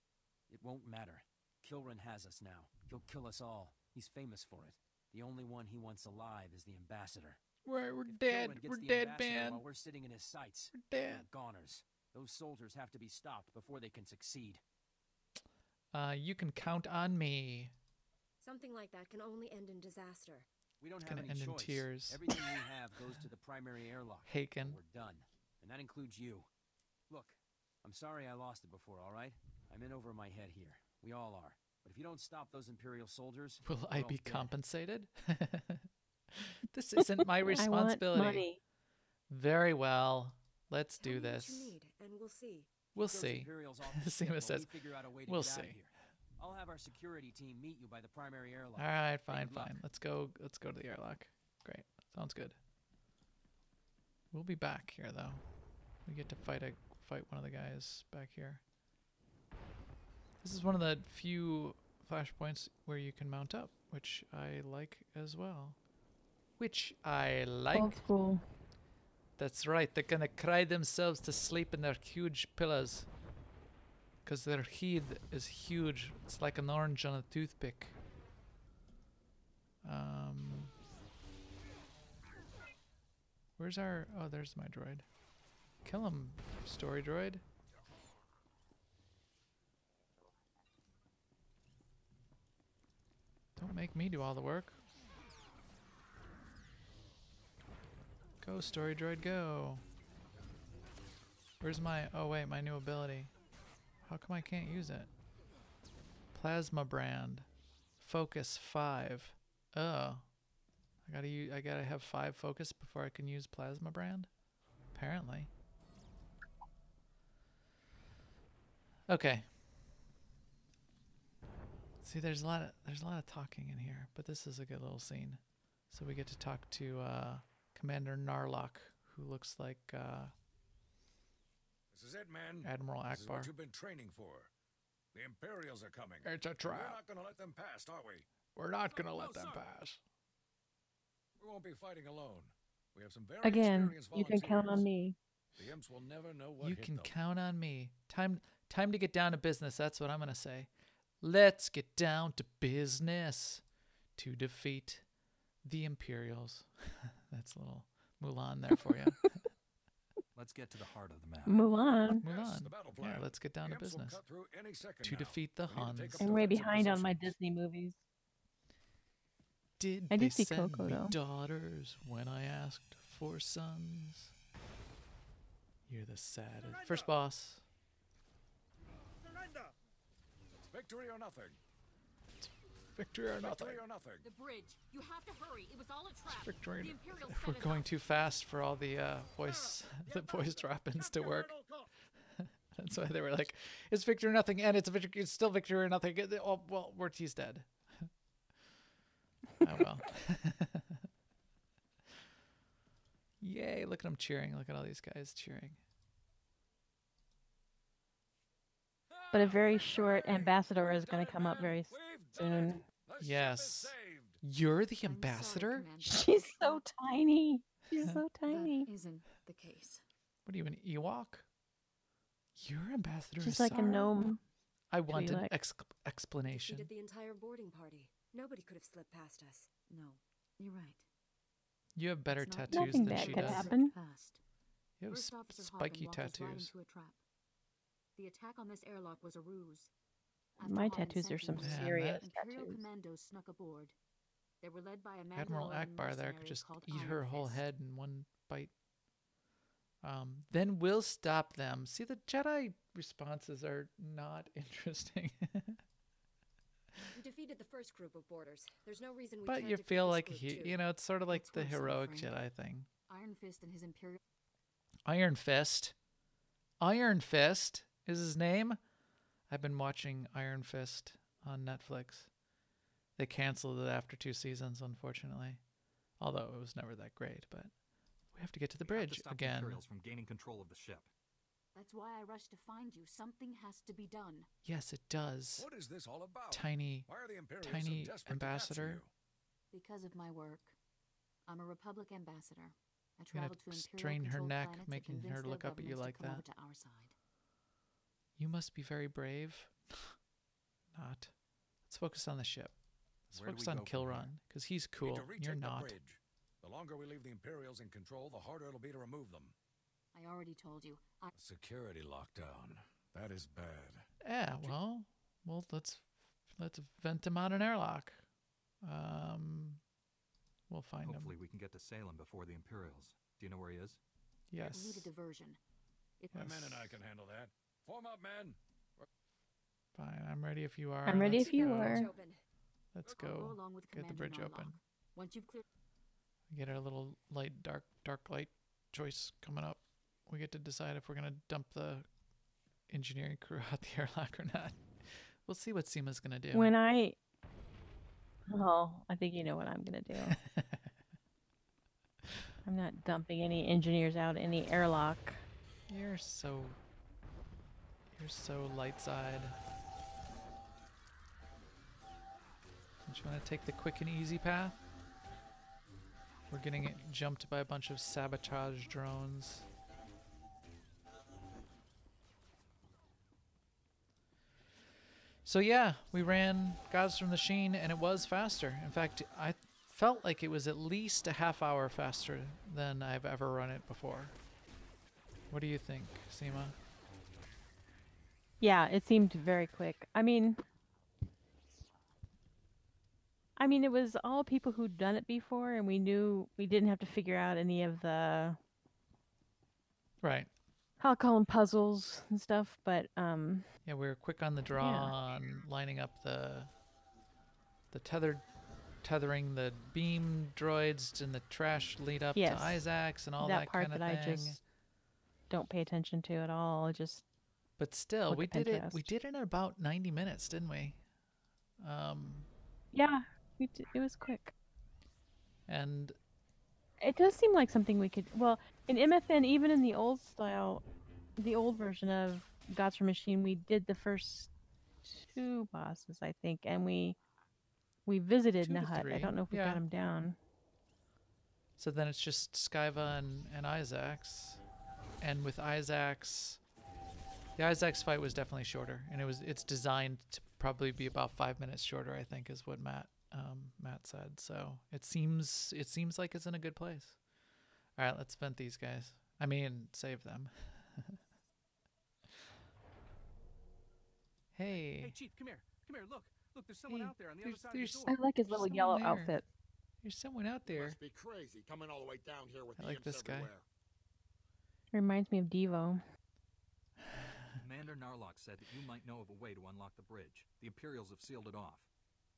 It won't matter. Kilrin has us now. He'll kill us all. He's famous for it. The only one he wants alive is the Ambassador. we're If dead. Kilrin gets We're the dead, Ambassador man. While we're sitting in his sights, We're we're dead. goners. Those soldiers have to be stopped before they can succeed. You can count on me. Something like that can only end in disaster. We don't It's have gonna any end in choice. tears. Everything we have goes to the primary airlock. Haken. We're done. And that includes you. Look, I'm sorry I lost it before, all right? I'm in over my head here. We all are. But if you don't stop those Imperial soldiers, Will we're I all be dead. compensated? This isn't my I want responsibility. money. Very well. Let's Tell do me this. What you need, and we'll see. We'll Keep those see. Imperials off the Seamus ship while says, we figure out a way to "We'll get out of see." here. I'll have our security team meet you by the primary airlock. All right, Hey, fine, good luck. fine. Let's go to the airlock. Great. Sounds good. We'll be back here though. We get to fight one of the guys back here. This is one of the few flashpoints where you can mount up, which I like as well. Which I like. Old school. That's right. They're gonna cry themselves to sleep in their huge pillows. Because their head is huge. It's like an orange on a toothpick. Where's our... Oh, there's my droid. Kill him, story droid. Don't make me do all the work. Go, story droid, go. Where's my... Oh, wait, my new ability. How come I can't use it? Plasma brand. Focus 5. Oh. I gotta have 5 focus before I can use plasma brand. Apparently. Okay. See, there's a lot of talking in here, but this is a good little scene. So we get to talk to Commander Narlock, who looks like This is it, man. Admiral This is Akbar. what you've been training for. The Imperials are coming. It's a trap. We're not going to let them pass, are we? We're not gonna No, let them sir. pass. We won't be fighting alone. We have some very Again, experienced you can count on volunteers. me. The imps will never know what You hit can them. count on me. Time to get down to business. That's what I'm gonna say. Let's get down to business to defeat the Imperials. That's a little Mulan there for you. Let's get to the heart of the matter. Mulan. Yes, Mulan. the battle Yeah, plan. let's get down The to imps will business cut through any second to now. defeat the We need to Huns. take up I'm way defensive behind on my positions. Disney movies. Did I they did see send Coco, me though. daughters when I asked for sons? You're the saddest. First boss. Surrender! It's victory or nothing. Victory or nothing. Victory or nothing. The bridge. You have to hurry. It was all a trap. Victory. The Imperials We're set us going up. too fast for all the voice the voice drop-ins to work. That's why they were like, "It's victory or nothing," and it's victory. It's still victory or nothing. Oh well, Morty's dead. Oh well. Yay! Look at them cheering. Look at all these guys cheering. But a very short ambassador is going to come up very soon. The ship is Yes. saved. You're the I'm sorry, ambassador? Commander. She's so tiny. She's so tiny. That isn't the case. What are you, an Ewok? You're ambassador. She's like a Asara? gnome. I want an Twi'lek. explanation. Defeated the entire boarding party. Nobody could have slipped past us. No, you're right. You have better It's not- tattoos Nothing than bad she could does. happen. Fast. You have First Officer spiky Hoffman walked us right tattoos. into a trap. The attack on this airlock was a ruse. My Hoffman tattoos sent are some the Man, serious Imperial tattoos. commandos snuck aboard. They were led by a Admiral Mandalorian Akbar there could mercenary just called eat Iron her whole Fist. head in one bite. Then we'll stop them. See, the Jedi responses are not interesting. We defeated the first group of boarders. There's no reason we But can't you defeat feel this like group he, too. you know, it's sort of like That's the what I'm saying, heroic Frank. Jedi thing. Iron Fist and his Imperial. Iron Fist. Iron Fist is his name. I've been watching Iron Fist on Netflix. They canceled it after 2 seasons, unfortunately. Although it was never that great, but we have to get to the We have to bridge stop the again. Imperials from gaining control of the ship. That's why I rushed to find you. Something has to be done. Yes, it does. What is this all about? Tiny, Why are the Imperials tiny so desperate to ambassador. capture you? Because of my work. I'm a Republic ambassador. I You're gonna travel to strain her Imperial-controlled neck, planets to making convince her their look up at you governments to like come over that. to our side. You must be very brave. Not. Let's focus on the ship. Let's Where do focus we on go from here? Kilrun, because he's We need cool. to retake You're the not. bridge. The longer we leave the Imperials in control, the harder it'll be to remove them. I already told you. A security lockdown. That is bad. Yeah, well, let's vent him on an airlock. We'll find Hopefully him. we can get to Salem before the Imperials. Do you know where he is? I need a Yes. diversion. It My Yes. men and I can handle that. Form up, men. Fine. I'm ready if you are. I'm ready Let's if you go. are. Bridge open. Let's I'll go go. along with Get the Commander bridge Narlock. open. Once you've cleared. Get our little light, dark light choice coming up. We get to decide if we're gonna dump the engineering crew out the airlock or not. We'll see what Seema's gonna do. When I... Oh, I think you know what I'm going to do. I'm not dumping any engineers out any airlock. You're so light side. Don't you want to take the quick and easy path? We're getting it jumped by a bunch of sabotage drones. So yeah, we ran Gods from the Sheen and it was faster. In fact, I felt like it was at least a half hour faster than I've ever run it before. What do you think, Seema? Yeah, it seemed very quick. I mean, it was all people who'd done it before, and we knew we didn't have to figure out any of the, Right. I'll call them puzzles and stuff, but Yeah, we were quick on the draw Yeah. on lining up the tethered tethering the beam droids and the trash lead up Yes. to Isaac's and all that that part kind of that thing. I just don't pay attention to at all. Just But still, look we at did it. We Pinterest. did it in about 90 minutes, didn't we? Yeah, it was quick. And It does seem like something we could. Well, in MFN, even in the old style, the old version of Gods for Machine, we did the first 2 bosses, I think, and we visited 2 to Nahut. I 3. don't know if we Yeah. got him down. So then it's just Skyva and Isaac's. And with Isaac's, the Isaac's fight was definitely shorter, and it's designed to probably be about 5 minutes shorter, I think, is what Matt said. So it seems like it's in a good place. All right, let's vent these guys. I mean, save them. Hey. Hey, Chief, come here. Come here, look. Look, there's someone Hey, out there on the other side of there's the I door. like his There's little someone yellow there. outfit. There's someone out You there. must be crazy, coming all the way down here with I the like imps this guy. everywhere. Reminds me of Devo. Commander Narlock said that you might know of a way to unlock the bridge. The Imperials have sealed it off.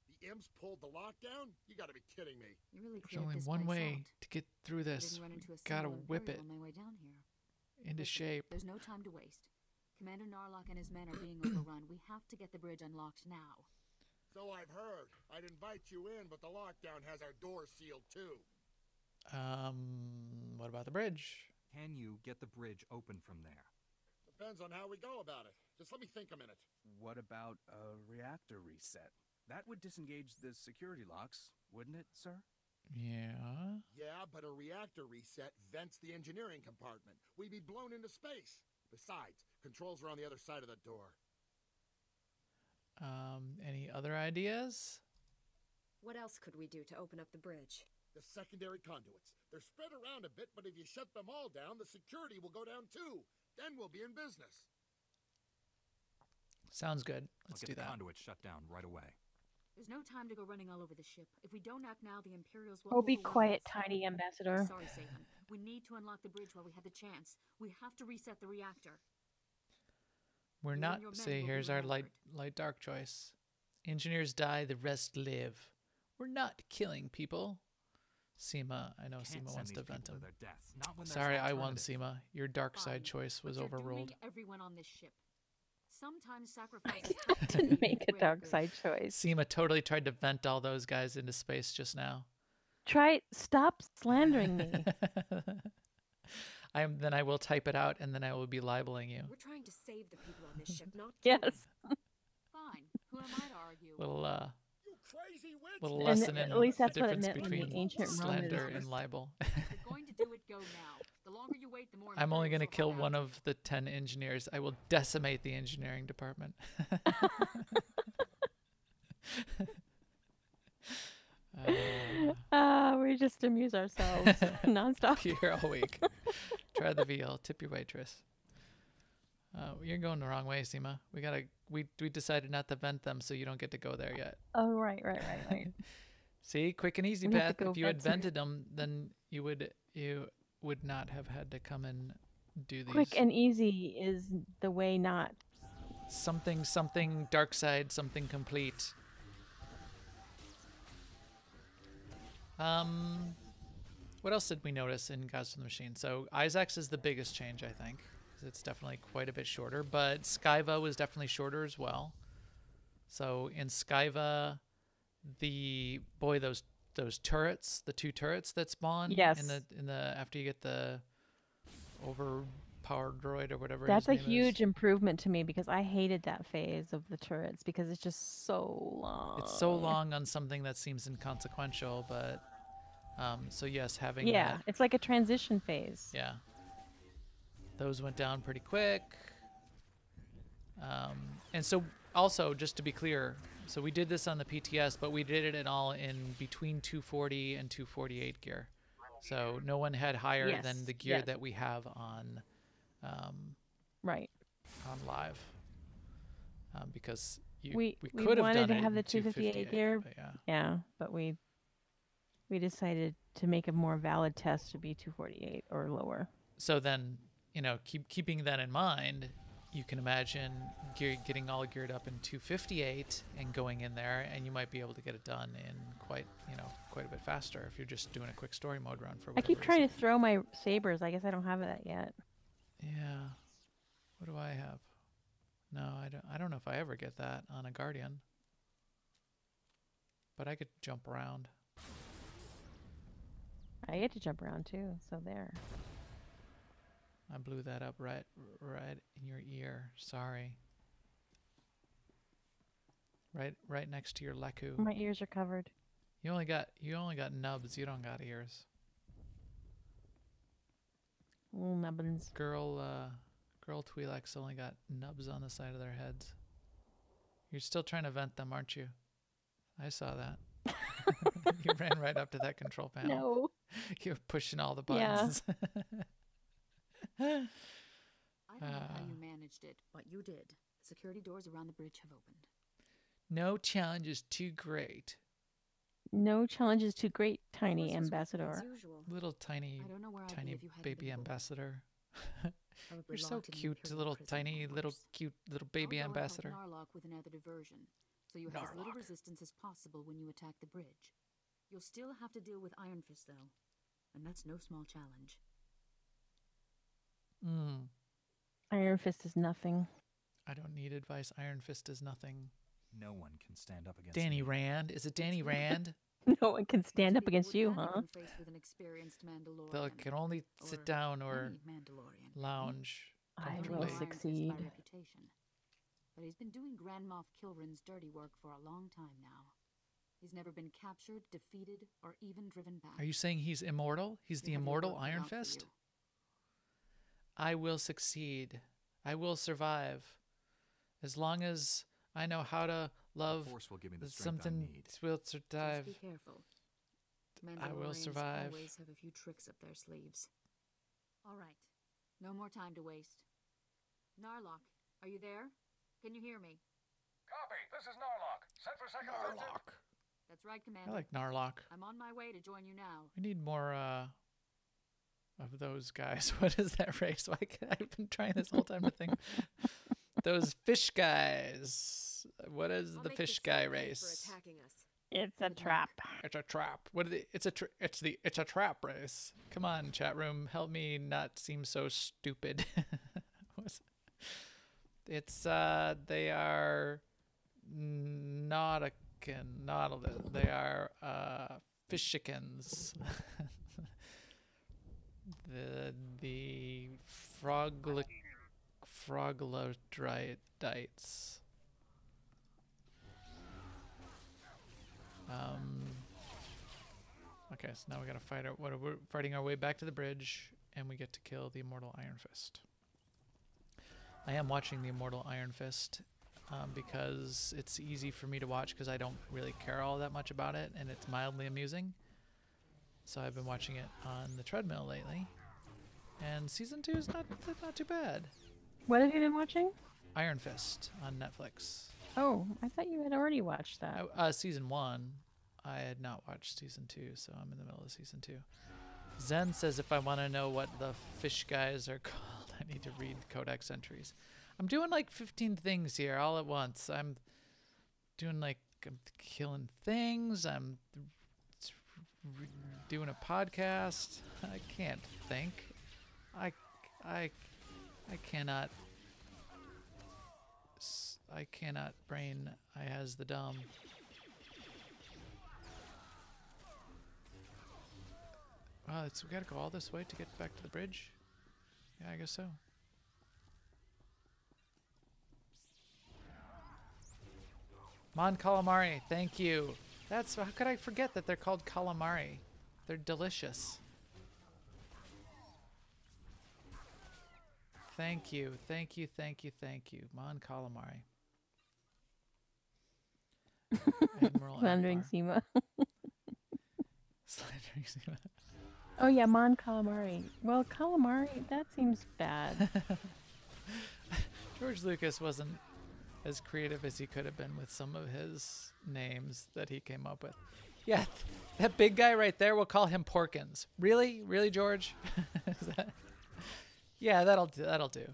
The imps pulled the lockdown? You gotta be kidding me. You really There's cleared only this one place way out. to get through I this. didn't run into a Gotta single whip it Imperial on my way down here. into Listen, shape. There's no time to waste. Commander Narlock and his men are being overrun. We have to get the bridge unlocked now. So I've heard. I'd invite you in, but the lockdown has our doors sealed too. What about the bridge? Can you get the bridge open from there? Depends on how we go about it. Just let me think a minute. What about a reactor reset? That would disengage the security locks, wouldn't it, sir? Yeah. Yeah, but a reactor reset vents the engineering compartment. We'd be blown into space. Besides, controls are on the other side of the door. Any other ideas? What else could we do to open up the bridge? The secondary conduits. They're spread around a bit, but if you shut them all down, the security will go down too. Then we'll be in business. Sounds good. I'll Let's get do the that. conduit shut down right away. There's no time to go running all over the ship. If we don't act now, the Imperials will Oh, be overwhelm quiet, us. tiny ambassador. Sorry, Salem. We need to unlock the bridge while we have the chance. We have to reset the reactor. We're You not. and your men See, will be here's our light remembered. dark choice. Engineers die, the rest live. We're not killing people. Seema, I know Can't Seema send wants these to vent people him. to their death, not when there's Sorry, an I won, alternative. Seema. Your dark Fine, side choice was but you're overruled. dooming everyone on this ship. Sometimes sacrifices Didn't make a dark side choice. Seema totally tried to vent all those guys into space just now. Stop slandering me. Then I will type it out, and then I will be libeling you. We're trying to save the people on this ship, not kill them. Yes. Fine. Who am I to argue? Little You crazy witch! little And lesson at in least the that's what it difference meant in the between ancient slander Romans. and libel. If you're going to do it, go now. The longer you wait, the more I'm only going Imperials to will kill find one out. of the 10 engineers. I will decimate the engineering department. We just amuse ourselves nonstop. Here all week. Try the veal. Tip your waitress. You're going the wrong way, Seema. We decided not to vent them, so you don't get to go there yet. Oh, right. See, quick and easy We have to path. go If you had vent some- vented them, then you would not have had to come and do these. Quick and easy is the way not. Something dark side, something complete. What else did we notice in Gods from the Machine? So Isaac's is the biggest change, I think, 'cause it's definitely quite a bit shorter. But Skyva was definitely shorter as well. So in Skyva, those turrets, the 2 turrets that spawn Yes. in the after you get the overpowered droid or whatever. That's a his name is. huge improvement to me because I hated that phase of the turrets because it's just so long. It's so long on something that seems inconsequential, but so yes, having Yeah, that, it's like a transition phase. yeah, those went down pretty quick. And so also, just to be clear, so we did this on the PTS, but we did it all in between 240 and 248 gear. So no one had higher Yes, than the gear yes. that we have on Right. on live, because We could have wanted done to it have in the 258 gear. but yeah. Yeah, but we decided to make a more valid test to be 248 or lower. So then, keeping that in mind, you can imagine getting all geared up in 258 and going in there, and you might be able to get it done in quite a bit faster if you're just doing a quick story mode run for I whatever keep trying reason. to throw my sabers. I guess I don't have that yet. Yeah. What do I have? No, I don't know if I ever get that on a Guardian. But I could jump around. I get to jump around too, so there. I blew that up right in your ear. Sorry. Right next to your Leku. My ears are covered. You only got nubs. You don't got ears. Little nubbins. Girl Twi'leks only got nubs on the side of their heads. You're still trying to vent them, aren't you? I saw that. You ran right up to that control panel. No. You're pushing all the buttons. I don't know how you managed it, but you did. The security doors around the bridge have opened. No challenge is too great. No challenge is too great, tiny As ambassador. usual. Little tiny I don't know where I'd be tiny if you hadn't baby been over. ambassador. Probably You're so locked in the cute, Imperial little prison, tiny, of little course. cute, little baby I'll go and help ambassador. Narlock with another diversion, so you have as little Narlock. resistance as possible when you attack the bridge. You'll still have to deal with Iron Fist, though, and that's no small challenge. Iron Fist is nothing. I don't need advice. Iron Fist is nothing. No one can stand up against Danny me. Rand? Is it Danny Rand? No one can stand up People against would you, panic huh? when faced with an experienced Mandalorian, They can only sit or down or any Mandalorian. lounge I comfortably. will Iron Fist by succeed. reputation. But he's been doing Grand Moff Kilrin's dirty work for a long time now. He's never been captured, defeated, or even driven back. Are you saying he's immortal? He's the You have your immortal work cut Iron out for Fist? you. I will succeed. I will survive. As long as I know how to love The Force will give me the strength I something need. will Just survive. be careful. I will Mandalorians survive. always have a few tricks up their sleeves. All right. No more time to waste. Narlock, are you there? Can you hear me? Copy. This is Narlock. Set for second objective. Narlock. That's right, Commander. I like Narlock. I'm on my way to join you now. We need more of those guys. What is that race? I've been trying this whole time to think. Those fish guys. What is I'll the make fish this guy not bad race? For attacking us. It's a trap. It's a trap. What are they? It's a trap race. Come on, chat room, help me not seem so stupid. It's they are Nautica, they are fishikins. the froglotrites. Okay, so now we gotta fight we're fighting our way back to the bridge, and we get to kill the immortal Iron Fist. I am watching the immortal Iron Fist because it's easy for me to watch because I don't really care all that much about it, and it's mildly amusing. So I've been watching it on the treadmill lately, and season 2 is not too bad. What have you been watching? Iron Fist on Netflix. Oh, I thought you had already watched that. Season 1. I had not watched season 2, so I'm in the middle of season 2. Zen says if I want to know what the fish guys are called, I need to read codex entries. I'm doing like 15 things here all at once. I'm killing things. I'm doing a podcast. I can't think. I cannot. I cannot brain. I has the dumb. Wow, we gotta go all this way to get back to the bridge? Yeah, I guess so. Mon calamari, thank you. How could I forget that they're called calamari? They're delicious. Thank you, thank you, thank you, thank you. Mon calamari. Slandering Sema. Slandering Sema. Oh yeah, Mon Calamari. Well, calamari, that seems bad. George Lucas wasn't as creative as he could have been with some of his names that he came up with. Yeah, that big guy right there, we'll call him Porkins. Really? Really, George? Yeah, that'll do.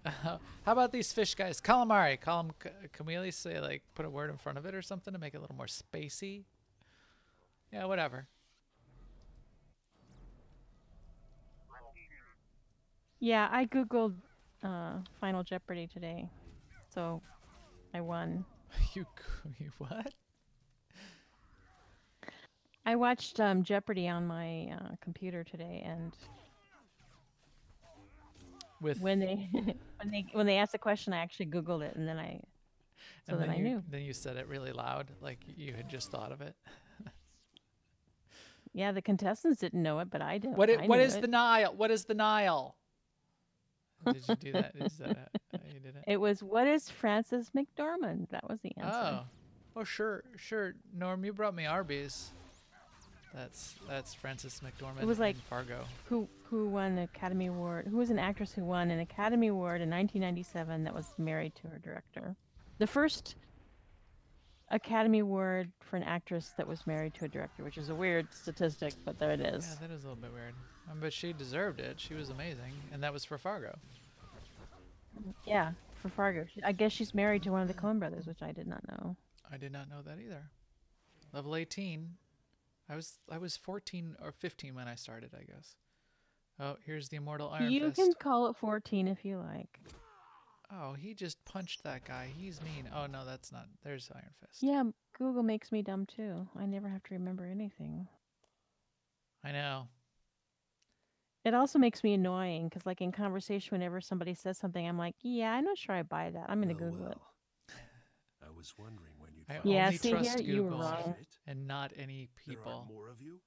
How about these fish guys? Calamari. Call them. Can we at least say like put a word in front of it or something to make it a little more spacey? Yeah, whatever. Yeah, I googled Final Jeopardy today, so I won. you what? I watched Jeopardy on my computer today, and when they when they asked the question, I actually googled it, and then I knew. Then you said it really loud, like you had just thought of it. Yeah, the contestants didn't know it, but I did. What is the Nile? What is the Nile? Did you do that? Is that how you did it? It was, what is Francis McDormand? That was the answer. Oh, sure. Norm, you brought me Arby's. That's Frances McDormand. It was like in Fargo. Who won an Academy Award? Who was an actress who won an Academy Award in 1997 that was married to her director? The first Academy Award for an actress that was married to a director, which is a weird statistic, but there it is. Yeah, that is a little bit weird. But she deserved it. She was amazing, and that was for Fargo. Yeah, for Fargo. I guess she's married to one of the Coen brothers, which I did not know. I did not know that either. Level 18. I was 14 or 15 when I started, I guess. Oh, here's the Immortal Iron Fist. You can call it 14 if you like. Oh, he just punched that guy. He's mean. Oh, no, that's not. There's Iron Fist. Yeah, Google makes me dumb too. I never have to remember anything. I know. It also makes me annoying because, like, in conversation, whenever somebody says something, I'm like, yeah, I'm not sure I buy that. I'm going to Google it. I was wondering when you'd I yeah, only see trust here, you were Google wrong. and not any people. There are more of you?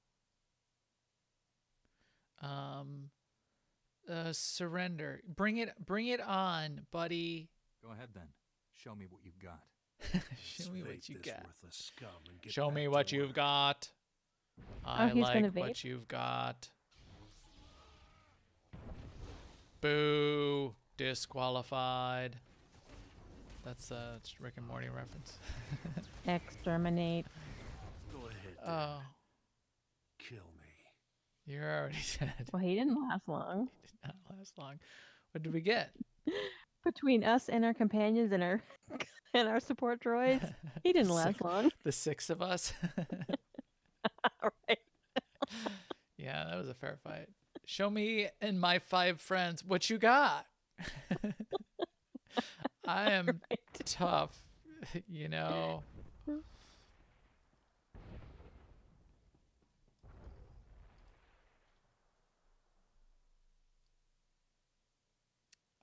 Surrender. Bring it on, buddy. Go ahead then. Show me what you've got. Show me what you Vape this got. worthless scum and get Show back me to what you've work. got. I he's gonna like vape? what you've got. Boo. Disqualified. That's a Rick and Morty reference. Exterminate. Go ahead. Oh, Kill me. you're already dead. Well, he didn't last long. Did not last long. What did we get? Between us and our companions and our and our support droids, he didn't last long. The 6 of us. Right. Yeah, that was a fair fight. Show me and my 5 friends what you got. I am tough, you know.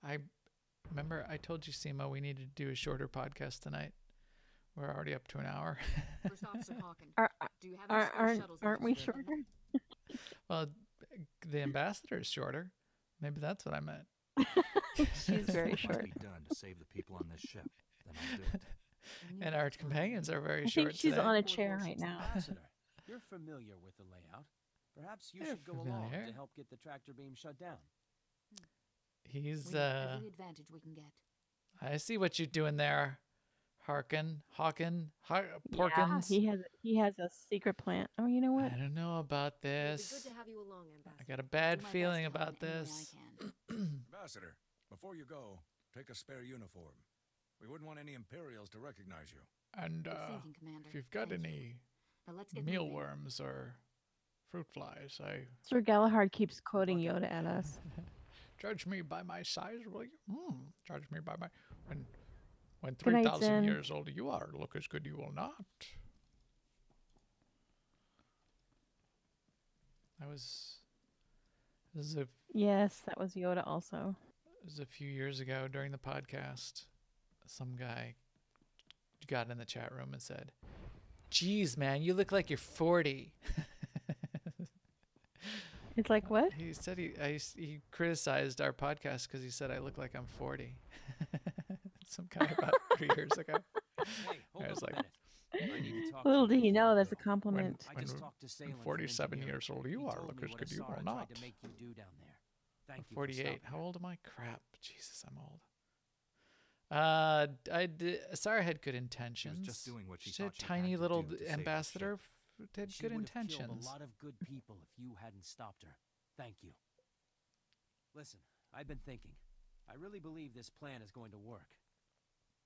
I remember I told you, Sima, we needed to do a shorter podcast tonight. We're already up to an hour. First Officer Hawken, do you have any space shuttles Aren't we interested in them? shorter? Well, the ambassador is shorter. Maybe that's what I meant. She's very What short. must be done to save the people on this ship? Then I'll do it. And our companions are very I short think she's today. on a chair right now. Ambassador, you're familiar with the layout. Perhaps you You're should go along familiar. to help get the tractor beam shut down. He's, We have every advantage we can get. I see what you're doing there, Hawkins. Yeah, he has a secret plan. Oh, you know what? I don't know about It'd be this. good to have you along, Ambassador. I got a bad Do my best feeling to help about in any way this. I can. Ambassador, before you go, take a spare uniform. We wouldn't want any Imperials to recognize you. And Good thinking, Commander. if you've got Thank you. any Now let's get moving. mealworms or fruit flies, Sir Galahad keeps quoting Yoda at us. judge me by my size, will you? Judge me by my when Good night, 3,000 Zen. years old you are, look as good you will not. This is a Yes, that was Yoda also. This was a few years ago during the podcast. Some guy got in the chat room and said, "Geez, man, you look like you're 40." It's like what? He said he criticized our podcast because he said I look like I'm 40. Some guy about 3 years ago. Hey, hold I on was a like, minute. I need to talk to Little you did he before know I that's a go. compliment. I just talked to Salem from 47 engineering. years old you He are, told look me as what good you Asara will tried not. to make you do down there. Thank you for 48. stopping How me. old am I? Crap. Jesus, I'm old. Sarah had good intentions. just doing what she She's a thought she had tiny to little do to save the ambassador. Had She good would have killed intentions. a lot of good people if you hadn't stopped her. Thank you. Listen, I've been thinking. I really believe this plan is going to work.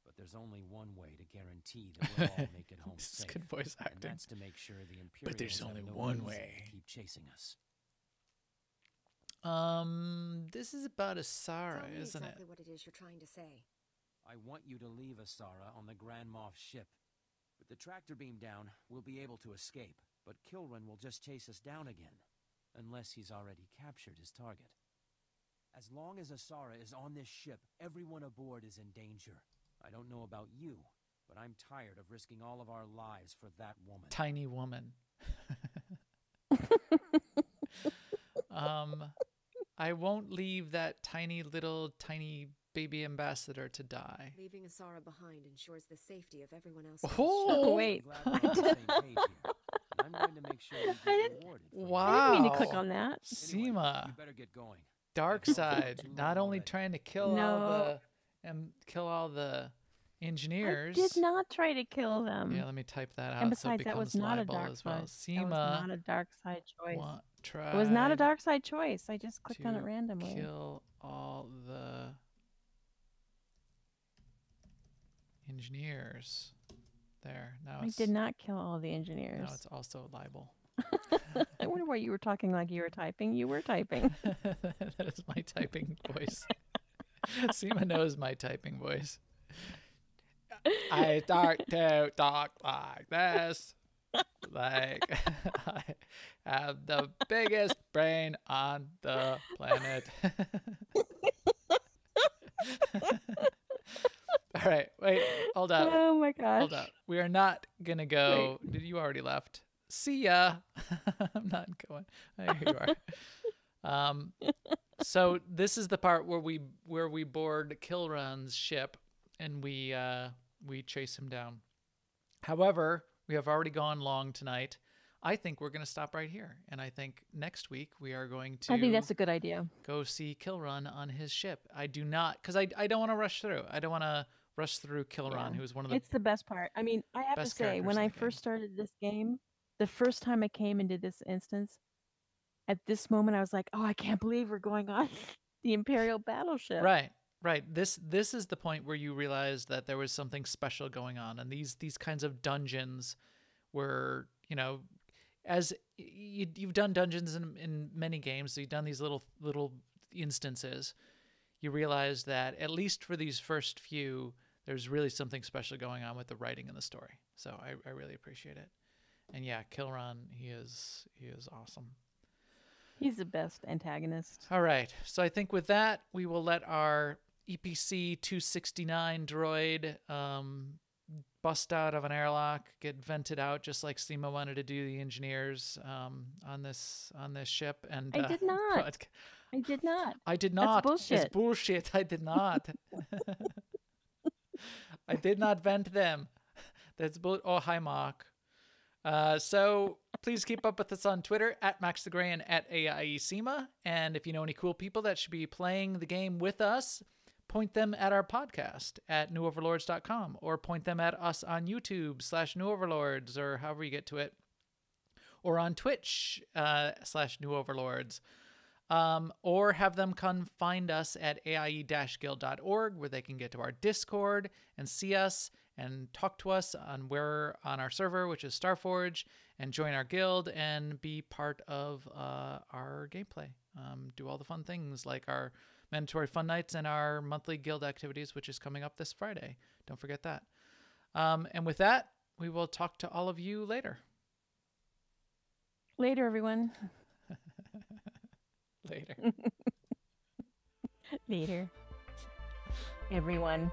But there's only one way to guarantee that we'll all make it home This is safe. good voice And acting. that's to make sure the Imperials But there's have only no one reason way. to keep chasing us. This is about Asara, Tell me isn't exactly it? what it is you're trying to say. I want you to leave Asara on the Grand Moff ship. With the tractor beam down, we'll be able to escape. But Kilrun will just chase us down again. Unless he's already captured his target. As long as Asara is on this ship, everyone aboard is in danger. I don't know about you, but I'm tired of risking all of our lives for that woman. Tiny woman. I won't leave that tiny baby ambassador to die. Leaving Asara behind ensures the safety of everyone else. Oh, Wait. I'm glad we're on the same page here. I'm going to make sure you get rewarded. For your Wow. I didn't mean to click on that. Anyway, Seema. you better get going. Dark I've held you side. too Not long only already. trying to kill No. all the engineers. I did not try to kill them. Yeah, let me type that out And so it besides, that becomes was not a libel dark as well. side. That was Seema not a dark side choice. tried It was not a dark side choice. I just clicked on it to randomly. kill all the engineers. There. Now I it's did not kill all the engineers. now it's also libel. I wonder why you were talking like you were typing. You were typing. That is my typing voice. Seema knows my typing voice. I start to talk like this. Like I have the biggest brain on the planet. All right, wait, hold up. Oh my gosh. Hold up. We are not gonna go. Did you already left? See ya. I'm not going. There you are. So this is the part where we board Kilrun's ship and we chase him down. However, we have already gone long tonight. I think we're going to stop right here, and I think next week we are going to. I think that's a good idea. Go see Kilrun on his ship. I do not, because I don't want to rush through. I don't want to rush through Kilrun, who's one of the. It's the best part. I mean, I have to best say, when characters in I the game. first started this game, the first time I came into this instance, at this moment, I was like, "Oh, I can't believe we're going on the Imperial battleship." Right. This is the point where you realize that there was something special going on, and these kinds of dungeons were, as you've done dungeons in many games, so you've done these little instances. You realize that at least for these first few, there's really something special going on with the writing and the story. So I really appreciate it. And yeah, Kilrun, he is awesome. He's the best antagonist. All right. So I think with that, we will let our EPC 269 droid bust out of an airlock, get vented out, just like Seema wanted to do the engineers on this ship. And I did not. I did not. I did not. That's bullshit. It's bullshit. I did not. I did not vent them. That's bull. Oh, hi, Mark. So please keep up with us on Twitter at MaxTheGray and at AIESEMA. And if you know any cool people that should be playing the game with us, point them at our podcast at newoverlords.com or point them at us on YouTube /newoverlords or however you get to it, or on Twitch /newoverlords. Or have them come find us at aie-guild.org where they can get to our Discord and see us and talk to us on our server, which is Starforge, and join our guild and be part of our gameplay. Do all the fun things like our mandatory fun nights and our monthly guild activities, which is coming up this Friday. Don't forget that. And with that, we will talk to all of you later. Later, everyone. Later. Later. Everyone.